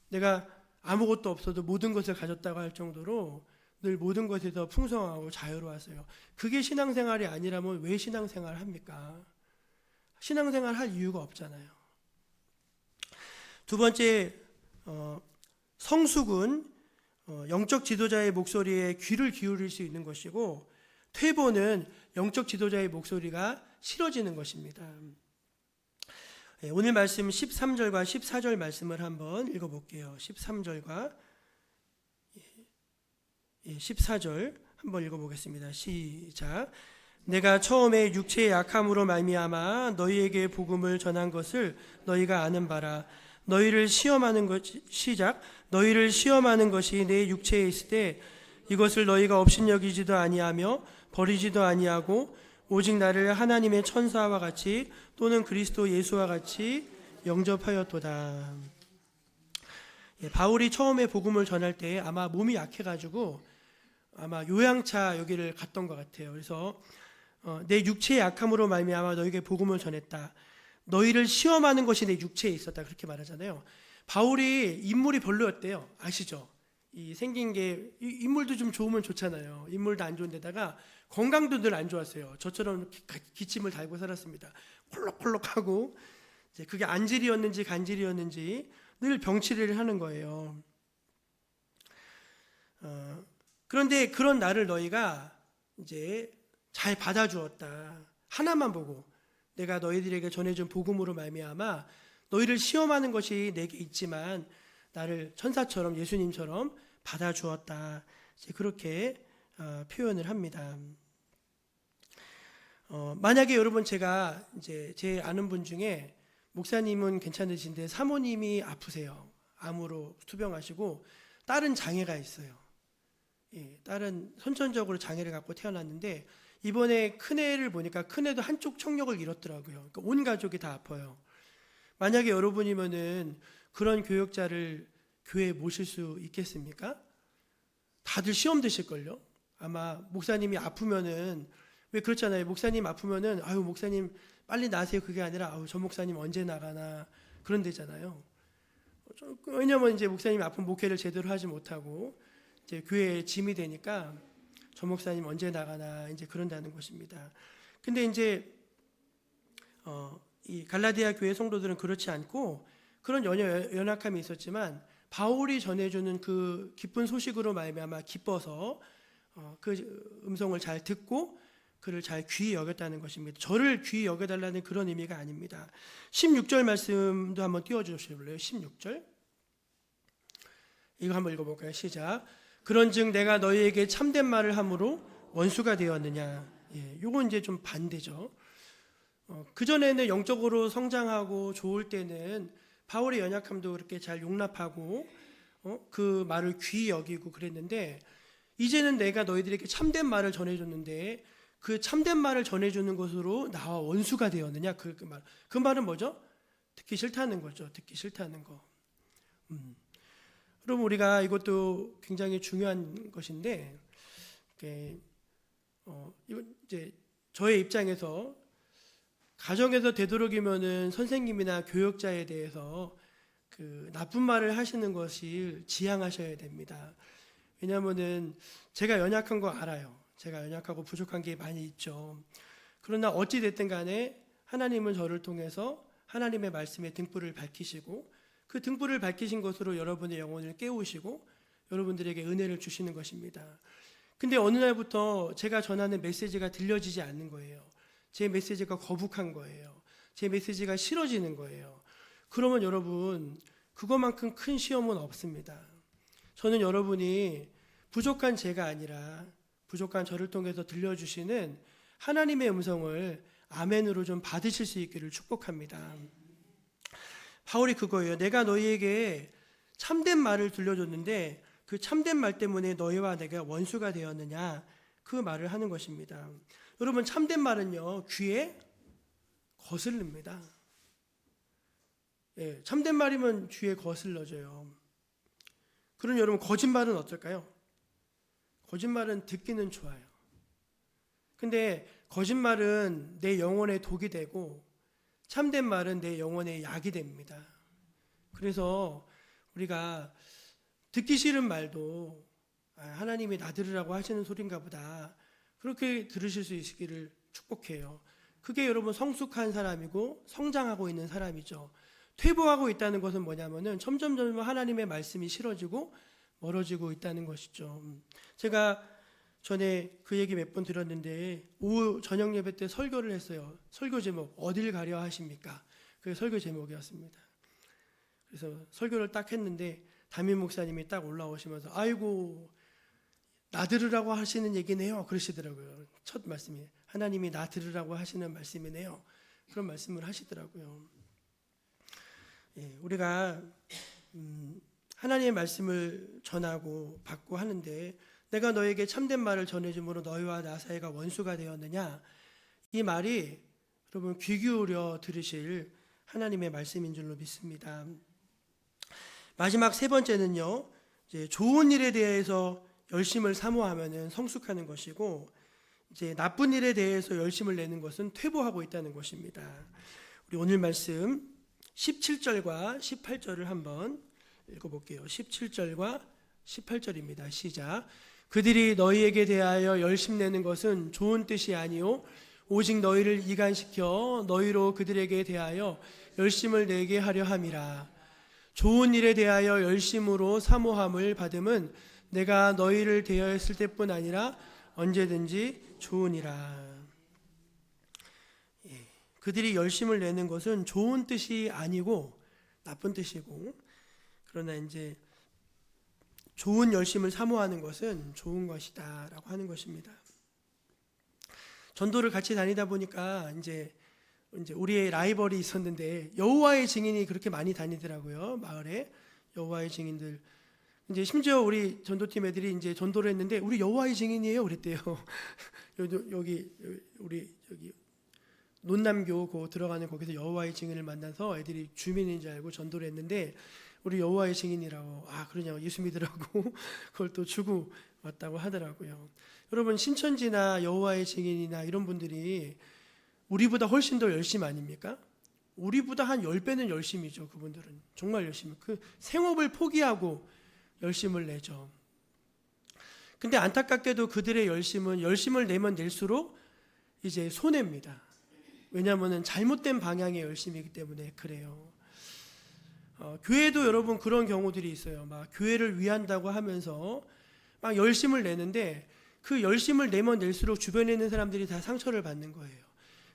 내가 아무것도 없어도 모든 것을 가졌다고 할 정도로 늘 모든 것에서 풍성하고 자유로웠어요. 그게 신앙생활이 아니라면 왜 신앙생활을 합니까? 신앙생활 할 이유가 없잖아요. 두 번째, 성숙은 영적 지도자의 목소리에 귀를 기울일 수 있는 것이고, 퇴보는 영적 지도자의 목소리가 싫어지는 것입니다. 오늘 말씀 13절과 14절 말씀을 한번 읽어볼게요. 13절과 14절 한번 읽어보겠습니다. 시작. 내가 처음에 육체의 약함으로 말미암아 너희에게 복음을 전한 것을 너희가 아는 바라. 너희를 시험하는 것이 내 육체에 있을 때 이것을 너희가 업신여기지도 아니하며 버리지도 아니하고 오직 나를 하나님의 천사와 같이 또는 그리스도 예수와 같이 영접하였도다. 바울이 처음에 복음을 전할 때 아마 몸이 약해가지고 아마 요양차 여기를 갔던 것 같아요. 그래서 내 육체의 약함으로 말미암아 너희에게 복음을 전했다. 너희를 시험하는 것이 내 육체에 있었다. 그렇게 말하잖아요. 바울이 인물이 별로였대요. 아시죠? 이 생긴 게 인물도 좀 좋으면 좋잖아요. 인물도 안 좋은데다가 건강도 늘 안 좋았어요. 저처럼 기침을 달고 살았습니다. 콜록콜록하고 이제 그게 안질이었는지 간질이었는지 늘 병치레를 하는 거예요. 그런데 그런 나를 너희가 이제 잘 받아주었다. 하나만 보고 내가 너희들에게 전해준 복음으로 말미암아 너희를 시험하는 것이 내게 있지만 나를 천사처럼 예수님처럼 받아주었다. 이제 그렇게 표현을 합니다. 만약에 여러분 제가 이제 제 아는 분 중에 목사님은 괜찮으신데 사모님이 아프세요. 암으로 투병하시고 딸은 장애가 있어요. 예, 딸은 선천적으로 장애를 갖고 태어났는데 이번에 큰애를 보니까 큰애도 한쪽 청력을 잃었더라고요. 그러니까 온 가족이 다 아파요. 만약에 여러분이면은 그런 교역자를 교회에 모실 수 있겠습니까? 다들 시험 드실걸요? 아마 목사님이 아프면은, 왜 그렇잖아요. 목사님 아프면은 아유 목사님 빨리 나세요, 그게 아니라 아유 저 목사님 언제 나가나 그런 데잖아요. 왜냐면 이제 목사님이 아픈 목회를 제대로 하지 못하고 이제 교회에 짐이 되니까 저 목사님 언제 나가나 이제 그런다는 것입니다. 근데 이제 이 갈라디아 교회 성도들은 그렇지 않고 그런 연약함이 있었지만 바울이 전해주는 그 기쁜 소식으로 말미암아 기뻐서 그 음성을 잘 듣고 그를 잘 귀히 여겼다는 것입니다. 저를 귀히 여겨달라는 그런 의미가 아닙니다. 16절 말씀도 한번 띄워주실래요? 16절 이거 한번 읽어볼까요? 시작. 그런즉 내가 너희에게 참된 말을 함으로 원수가 되었느냐. 요건 이제 좀 반대죠. 그전에는 영적으로 성장하고 좋을 때는 바울의 연약함도 그렇게 잘 용납하고 그 말을 귀히 여기고 그랬는데, 이제는 내가 너희들에게 참된 말을 전해줬는데 그 참된 말을 전해주는 것으로 나와 원수가 되었느냐. 그 말은 뭐죠? 듣기 싫다는 거죠. 듣기 싫다는 거. 그럼 우리가 이것도 굉장히 중요한 것인데, 이거 이제 저의 입장에서 가정에서 되도록이면은 선생님이나 교육자에 대해서 그 나쁜 말을 하시는 것을 지양하셔야 됩니다. 왜냐하면은 제가 연약한 거 알아요. 제가 연약하고 부족한 게 많이 있죠. 그러나 어찌 됐든 간에 하나님은 저를 통해서 하나님의 말씀에 등불을 밝히시고 그 등불을 밝히신 것으로 여러분의 영혼을 깨우시고 여러분들에게 은혜를 주시는 것입니다. 근데 어느 날부터 제가 전하는 메시지가 들려지지 않는 거예요. 제 메시지가 거북한 거예요. 제 메시지가 싫어지는 거예요. 그러면 여러분, 그것만큼 큰 시험은 없습니다. 저는 여러분이 부족한 제가 아니라 부족한 저를 통해서 들려주시는 하나님의 음성을 아멘으로 좀 받으실 수 있기를 축복합니다. 바울이 그거예요. 내가 너희에게 참된 말을 들려줬는데 그 참된 말 때문에 너희와 내가 원수가 되었느냐, 그 말을 하는 것입니다. 여러분, 참된 말은요 귀에 거슬립니다. 참된 말이면 귀에 거슬러져요. 그럼 여러분, 거짓말은 어떨까요? 거짓말은 듣기는 좋아요. 근데 거짓말은 내 영혼에 독이 되고 참된 말은 내 영혼에 약이 됩니다. 그래서 우리가 듣기 싫은 말도 하나님이 나 들으라고 하시는 소린가 보다, 그렇게 들으실 수 있기를 축복해요. 그게 여러분 성숙한 사람이고 성장하고 있는 사람이죠. 퇴보하고 있다는 것은 뭐냐면은 점점 하나님의 말씀이 싫어지고 멀어지고 있다는 것이죠. 제가 전에 그 얘기 몇 번 들었는데 오후 저녁 예배 때 설교를 했어요. 설교 제목 어딜 가려 하십니까? 그게 설교 제목이었습니다. 그래서 설교를 딱 했는데 담임 목사님이 딱 올라오시면서 아이고 나 들으라고 하시는 얘기네요 그러시더라고요. 첫 말씀이 하나님이 나 들으라고 하시는 말씀이네요. 그런 말씀을 하시더라고요. 우리가 하나님의 말씀을 전하고 받고 하는데, 내가 너에게 참된 말을 전해줌으로 너희와 나 사이가 원수가 되었느냐, 이 말이 여러분 귀 기울여 들으실 하나님의 말씀인 줄로 믿습니다. 마지막 세 번째는요, 이제 좋은 일에 대해서 열심을 사모하면은 성숙하는 것이고, 이제 나쁜 일에 대해서 열심을 내는 것은 퇴보하고 있다는 것입니다. 우리 오늘 말씀 17절과 18절을 한번 읽어볼게요. 17절과 18절입니다. 시작. 그들이 너희에게 대하여 열심 내는 것은 좋은 뜻이 아니요 오직 너희를 이간시켜 너희로 그들에게 대하여 열심을 내게 하려 함이라. 좋은 일에 대하여 열심으로 사모함을 받음은 내가 너희를 대하였을 때뿐 아니라 언제든지 좋으니라. 그들이 열심을 내는 것은 좋은 뜻이 아니고 나쁜 뜻이고, 그러나 이제 좋은 열심을 사모하는 것은 좋은 것이다라고 하는 것입니다. 전도를 같이 다니다 보니까 이제 우리의 라이벌이 있었는데 여호와의 증인이 그렇게 많이 다니더라고요. 마을에 여호와의 증인들. 이제 심지어 우리 전도팀 애들이 이제 전도를 했는데 우리 여호와의 증인이에요 그랬대요. 여기 논남교 들어가는 거기서 여호와의 증인을 만나서 애들이 주민인 줄 알고 전도를 했는데 우리 여호와의 증인이라고, 그러냐고 예수 믿으라고 그걸 또 주고 왔다고 하더라고요. 여러분, 신천지나 여호와의 증인이나 이런 분들이 우리보다 훨씬 더 열심 아닙니까? 우리보다 한 10배는 열심이죠. 그분들은 정말 열심히 그 생업을 포기하고 열심을 내죠. 근데 안타깝게도 그들의 열심을 내면 낼수록 이제 손해입니다. 왜냐하면 잘못된 방향의 열심이기 때문에 그래요. 교회도 여러분 그런 경우들이 있어요. 막 교회를 위한다고 하면서 막 열심을 내는데 그 열심을 내면 낼수록 주변에 있는 사람들이 다 상처를 받는 거예요.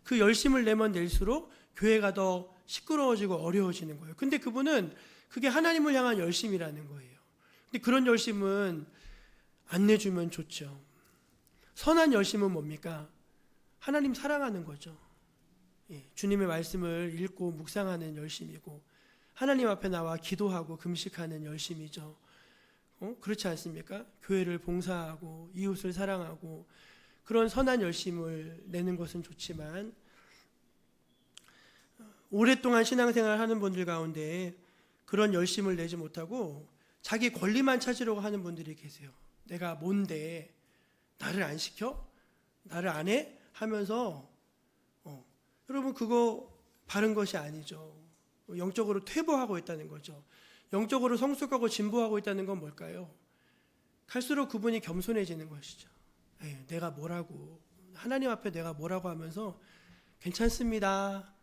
그 열심을 내면 낼수록 교회가 더 시끄러워지고 어려워지는 거예요. 근데 그분은 그게 하나님을 향한 열심이라는 거예요. 근데 그런 열심은 안 내주면 좋죠. 선한 열심은 뭡니까? 하나님 사랑하는 거죠. 주님의 말씀을 읽고 묵상하는 열심이고 하나님 앞에 나와 기도하고 금식하는 열심이죠. 그렇지 않습니까? 교회를 봉사하고 이웃을 사랑하고 그런 선한 열심을 내는 것은 좋지만 오랫동안 신앙생활을 하는 분들 가운데 그런 열심을 내지 못하고 자기 권리만 찾으려고 하는 분들이 계세요. 내가 뭔데 나를 안 시켜? 나를 안 해? 하면서 여러분 그거 바른 것이 아니죠. 영적으로 퇴보하고 있다는 거죠. 영적으로 성숙하고 진보하고 있다는 건 뭘까요? 갈수록 그분이 겸손해지는 것이죠. 내가 뭐라고 하나님 앞에 내가 뭐라고 하면서 괜찮습니다.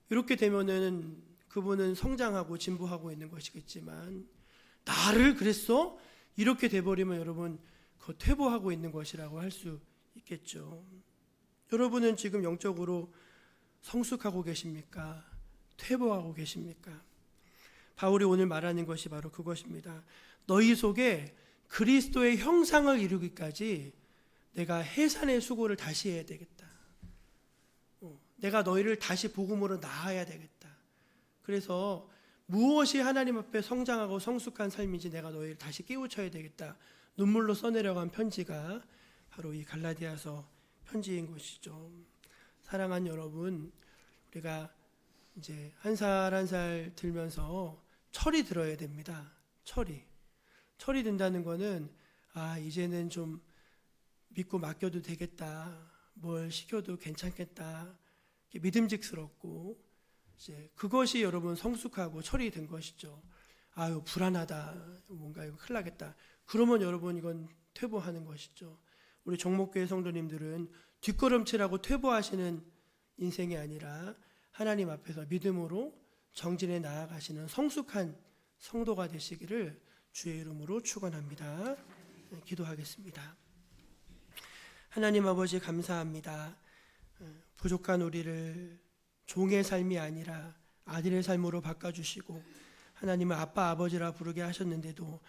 이렇게 되면은 그분은 성장하고 진보하고 있는 것이겠지만 나를 그랬어? 이렇게 돼버리면 여러분 그 퇴보하고 있는 것이라고 할 수 있겠죠. 여러분은 지금 영적으로 성숙하고 계십니까? 퇴보하고 계십니까? 바울이 오늘 말하는 것이 바로 그것입니다. 너희 속에 그리스도의 형상을 이루기까지 내가 해산의 수고를 다시 해야 되겠다. 내가 너희를 다시 복음으로 낳아야 되겠다. 그래서 무엇이 하나님 앞에 성장하고 성숙한 삶인지 내가 너희를 다시 깨우쳐야 되겠다. 눈물로 써내려간 편지가 바로 이 갈라디아서 편지인 것이죠. 사랑하는 여러분, 우리가 이제 한 살 한 살 들면서 철이 들어야 됩니다. 철이 든다는 거는 이제는 좀 믿고 맡겨도 되겠다. 뭘 시켜도 괜찮겠다. 믿음직스럽고 이제 그것이 여러분 성숙하고 철이 든 것이죠. 불안하다. 뭔가 이거 큰일 나겠다. 그러면 여러분 이건 퇴보하는 것이죠. 우리 종목교회 성도님들은 뒷걸음질하고 퇴보하시는 인생이 아니라 하나님 앞에서 믿음으로 정진해 나아가시는 성숙한 성도가 되시기를 주의 이름으로 축원합니다. 기도하겠습니다. 하나님 아버지 감사합니다. 부족한 우리를 종의 삶이 아니라 아들의 삶으로 바꿔주시고 하나님을 아빠 아버지라 부르게 하셨는데도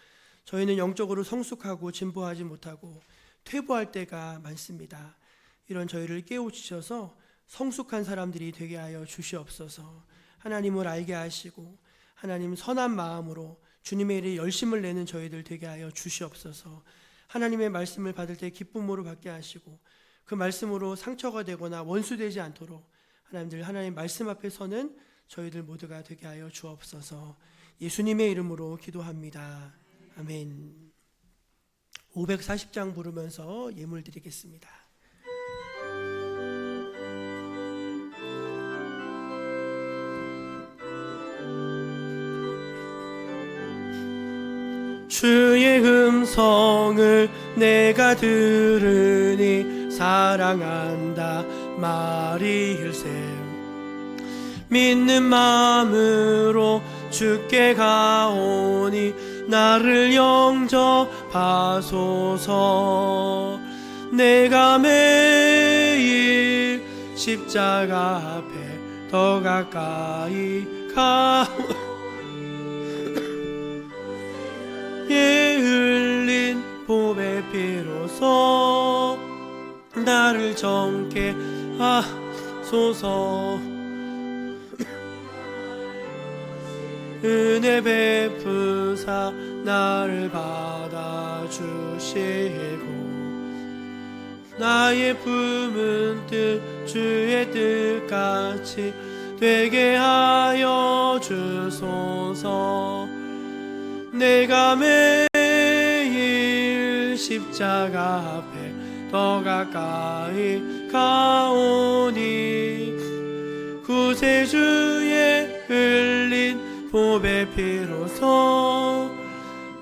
저희는 영적으로 성숙하고 진보하지 못하고 퇴보할 때가 많습니다. 이런 저희를 깨우치셔서 성숙한 사람들이 되게 하여 주시옵소서. 하나님을 알게 하시고 하나님 선한 마음으로 주님의 일에 열심을 내는 저희들 되게 하여 주시옵소서. 하나님의 말씀을 받을 때 기쁨으로 받게 하시고 그 말씀으로 상처가 되거나 원수되지 않도록 하나님 말씀 앞에 서는 저희들 모두가 되게 하여 주옵소서. 예수님의 이름으로 기도합니다. 아멘. 540장 부르면서 예물 드리겠습니다. 주의 음성을 내가 들으니 사랑한다 말일세. 믿는 마음으로 주께 가오니 나를 영접하소서. 내가 매일 십자가 앞에 더 가까이 흘린 보배 피로써 나를 정케 하소서. 은혜 베푸사 나를 받아주시고 나의 품은 뜻 주의 뜻같이 되게 하여 주소서. 내가 매일 십자가 십자가 앞에 더 가까이 가오니 구세주의 흘린 보배 피로써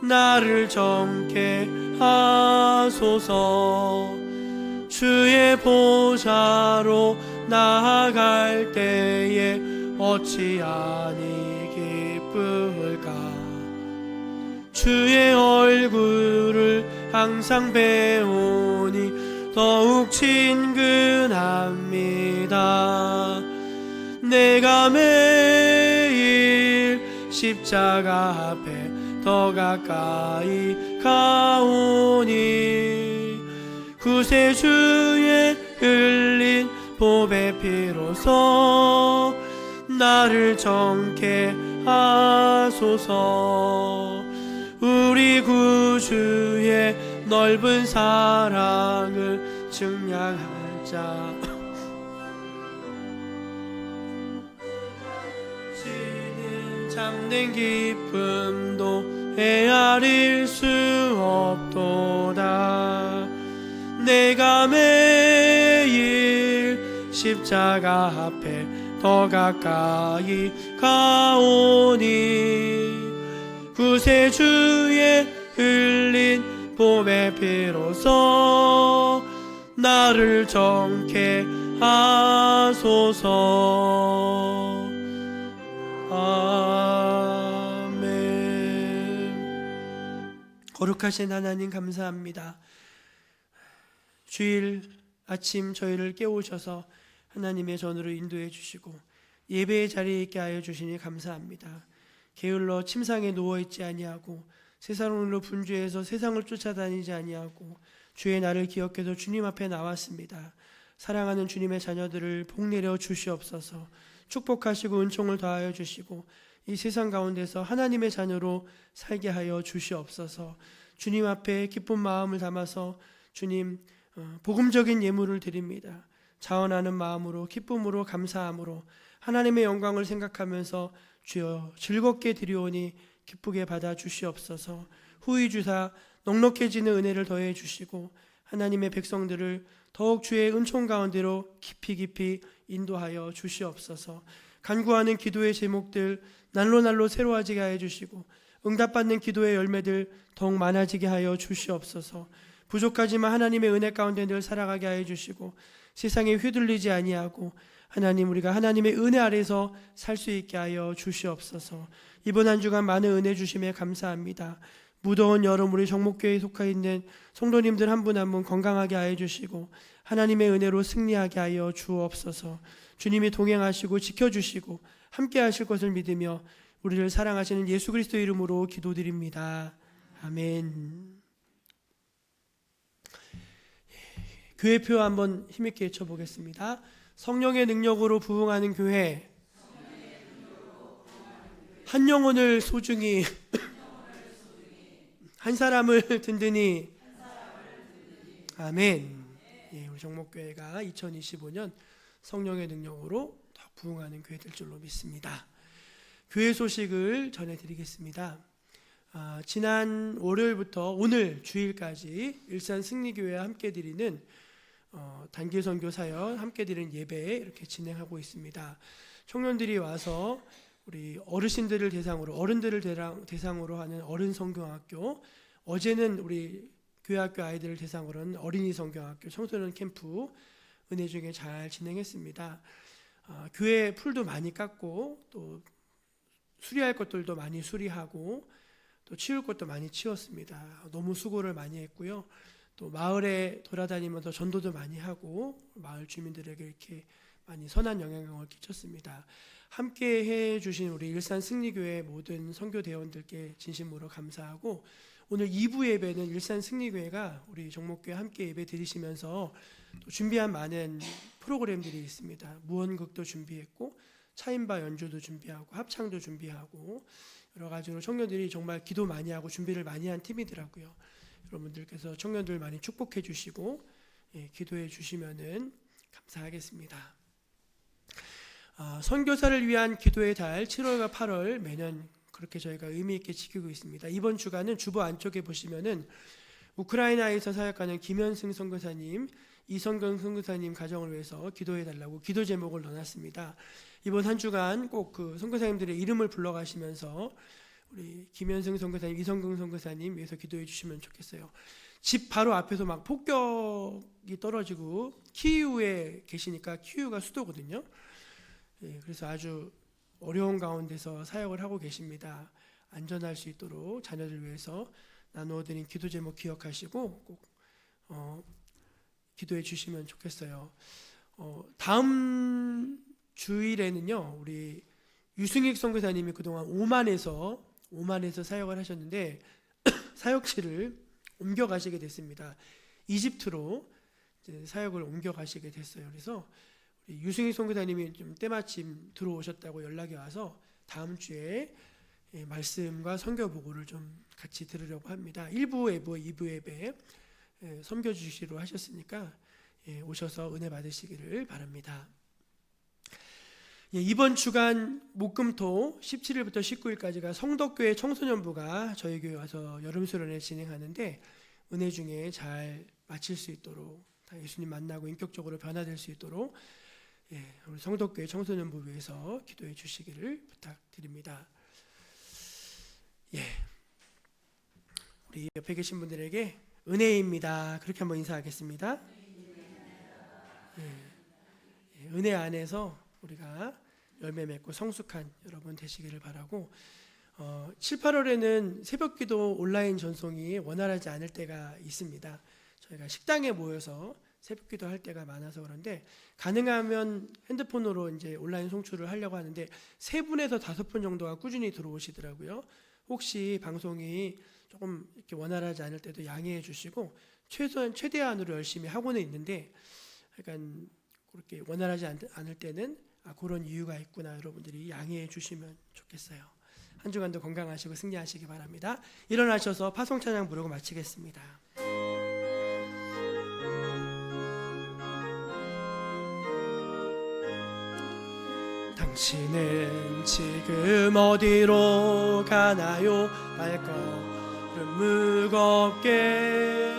나를 정케 하소서. 주의 보좌로 나아갈 때에 어찌 아니 기쁠까. 주의 얼굴을 항상 배우니 더욱 친근합니다. 내가 매일 십자가 앞에 더 가까이 가오니 구세주의 흘린 보배 피로써 나를 정케 하소서. 우리 구주의 넓은 사랑을 증량할 자 참된 기쁨도 헤아릴 수 없도다. 내가 매일 십자가 앞에 더 가까이 가오니 구세주의 흘린 보배 피로써 나를 정케 하소서. 아멘. 거룩하신 하나님 감사합니다. 주일 아침 저희를 깨우셔서 하나님의 전으로 인도해 주시고 예배의 자리에 있게 하여 주시니 감사합니다. 게을러 침상에 누워있지 아니하고 세상으로 분주해서 세상을 쫓아다니지 아니하고 주의 날을 기억해서 주님 앞에 나왔습니다. 사랑하는 주님의 자녀들을 복내려 주시옵소서. 축복하시고 은총을 더하여 주시고 이 세상 가운데서 하나님의 자녀로 살게 하여 주시옵소서. 주님 앞에 기쁜 마음을 담아서 주님 복음적인 예물을 드립니다. 자원하는 마음으로 기쁨으로 감사함으로 하나님의 영광을 생각하면서 주여 즐겁게 드리오니 기쁘게 받아 주시옵소서. 후히 주사 넉넉해지는 은혜를 더해 주시고 하나님의 백성들을 더욱 주의 은총 가운데로 깊이 인도하여 주시옵소서. 간구하는 기도의 제목들 날로 새로워지게 하여 주시고 응답받는 기도의 열매들 더욱 많아지게 하여 주시옵소서. 부족하지만 하나님의 은혜 가운데 늘 살아가게 하여 주시고 세상에 휘둘리지 아니하고 하나님 우리가 하나님의 은혜 아래서 살 수 있게 하여 주시옵소서. 이번 한 주간 많은 은혜 주심에 감사합니다. 무더운 여름 우리 정목교회에 속해 있는 성도님들 한 분 한 분 건강하게 하여 주시고 하나님의 은혜로 승리하게 하여 주옵소서. 주님이 동행하시고 지켜주시고 함께 하실 것을 믿으며 우리를 사랑하시는 예수 그리스도 이름으로 기도드립니다. 아멘. 교회표 한번 힘있게 외쳐보겠습니다. 성령의 능력으로 부흥하는 교회, 한 영혼을 소중히 한 사람을 든든히. 아멘. 예, 우리 정목교회가 2025년 성령의 능력으로 더 부흥하는 교회 될 줄로 믿습니다. 교회 소식을 전해드리겠습니다. 지난 월요일부터 오늘 주일까지 일산 승리교회와 함께 드리는 단기 선교 사역 함께 드리는 예배 이렇게 진행하고 있습니다. 청년들이 와서 우리 어르신들을 대상으로 어른들을 대상으로 하는 어른 성경학교, 어제는 우리 교회학교 아이들을 대상으로 하는 어린이 성경학교 청소년 캠프 은혜 중에 잘 진행했습니다. 교회 풀도 많이 깎고 또 수리할 것들도 많이 수리하고 또 치울 것도 많이 치웠습니다. 너무 수고를 많이 했고요. 또 마을에 돌아다니면서 전도도 많이 하고 마을 주민들에게 이렇게 많이 선한 영향을 끼쳤습니다. 함께 해주신 우리 일산 승리교회 모든 선교대원들께 진심으로 감사하고 오늘 2부 예배는 일산 승리교회가 우리 정목교회 함께 예배 드리시면서 또 준비한 많은 프로그램들이 있습니다. 무언극도 준비했고 차인바 연주도 준비하고 합창도 준비하고 여러 가지로 청년들이 정말 기도 많이 하고 준비를 많이 한 팀이더라고요. 여러분들께서 청년들 많이 축복해 주시고 기도해 주시면은 감사하겠습니다. 선교사를 위한 기도의 달 7월과 8월 매년 그렇게 저희가 의미 있게 지키고 있습니다. 이번 주간은 주보 안쪽에 보시면은 우크라이나에서 사역하는 김현승 선교사님, 이성경 선교사님 가정을 위해서 기도해달라고 기도 제목을 넣어놨습니다. 이번 한 주간 꼭 그 선교사님들의 이름을 불러가시면서 우리 김현승 선교사님, 이성경 선교사님 위해서 기도해 주시면 좋겠어요. 집 바로 앞에서 막 폭격이 떨어지고 키이우에 계시니까 키이우가 수도거든요. 그래서 아주 어려운 가운데서 사역을 하고 계십니다. 안전할 수 있도록 자녀들 위해서 나누어드린 기도 제목 기억하시고 꼭 기도해 주시면 좋겠어요. 다음 주일에는요, 우리 유승익 선교사님이 그동안 오만에서 사역을 하셨는데 사역지를 옮겨가시게 됐습니다. 이집트로 이제 사역을 옮겨가시게 됐어요. 그래서 우리 유승익 선교사님이 좀 때마침 들어오셨다고 연락이 와서 다음 주에 말씀과 선교 보고를 좀 같이 들으려고 합니다. 1부 예배, 2부 예배 섬겨주시기로 하셨으니까 오셔서 은혜 받으시기를 바랍니다. 이번 주간 목금토 17일부터 19일까지가 성덕교회 청소년부가 저희 교회 와서 여름수련회 진행하는데 은혜 중에 잘 마칠 수 있도록 예수님 만나고 인격적으로 변화될 수 있도록 우리 성덕교회 청소년부 위해서 기도해 주시기를 부탁드립니다. 우리 옆에 계신 분들에게 은혜입니다. 그렇게 한번 인사하겠습니다. 은혜 안에서 우리가 열매 맺고 성숙한 여러분 되시기를 바라고 7, 8월에는 새벽기도 온라인 전송이 원활하지 않을 때가 있습니다. 저희가 식당에 모여서 새벽기도 할 때가 많아서 그런데 가능하면 핸드폰으로 이제 온라인 송출을 하려고 하는데 3분에서 5분 정도가 꾸준히 들어오시더라고요. 혹시 방송이 조금 이렇게 원활하지 않을 때도 양해해 주시고 최대한으로 열심히 하고는 있는데 약간 그렇게 원활하지 않을 때는 그런 이유가 있구나 여러분들이 양해해 주시면 좋겠어요. 한 주간도 건강하시고 승리하시기 바랍니다. 일어나셔서 파송찬양 부르고 마치겠습니다. 당신은 지금 어디로 가나요? 발걸음 무겁게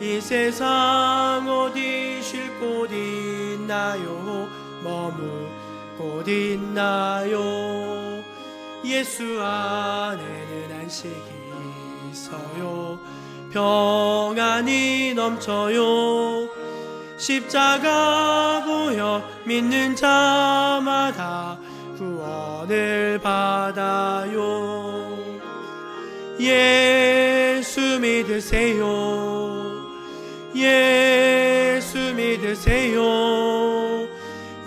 이 세상 어디 쉴 곳 있나요? 머물 곳 있나요? 예수 안에는 안식이 있어요. 평안이 넘쳐요. 십자가 보여 믿는 자마다 구원을 받아요. 예수 믿으세요. 예수 믿으세요.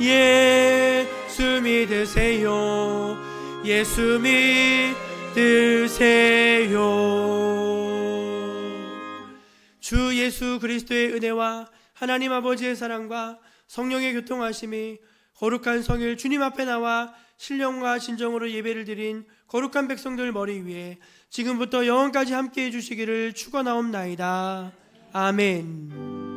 예수 믿으세요. 예수 믿으세요. 주 예수 그리스도의 은혜와 하나님 아버지의 사랑과 성령의 교통하심이 거룩한 성일 주님 앞에 나와 신령과 진정으로 예배를 드린 거룩한 백성들 머리 위에 지금부터 영원까지 함께해 주시기를 축원하옵나이다. 아멘.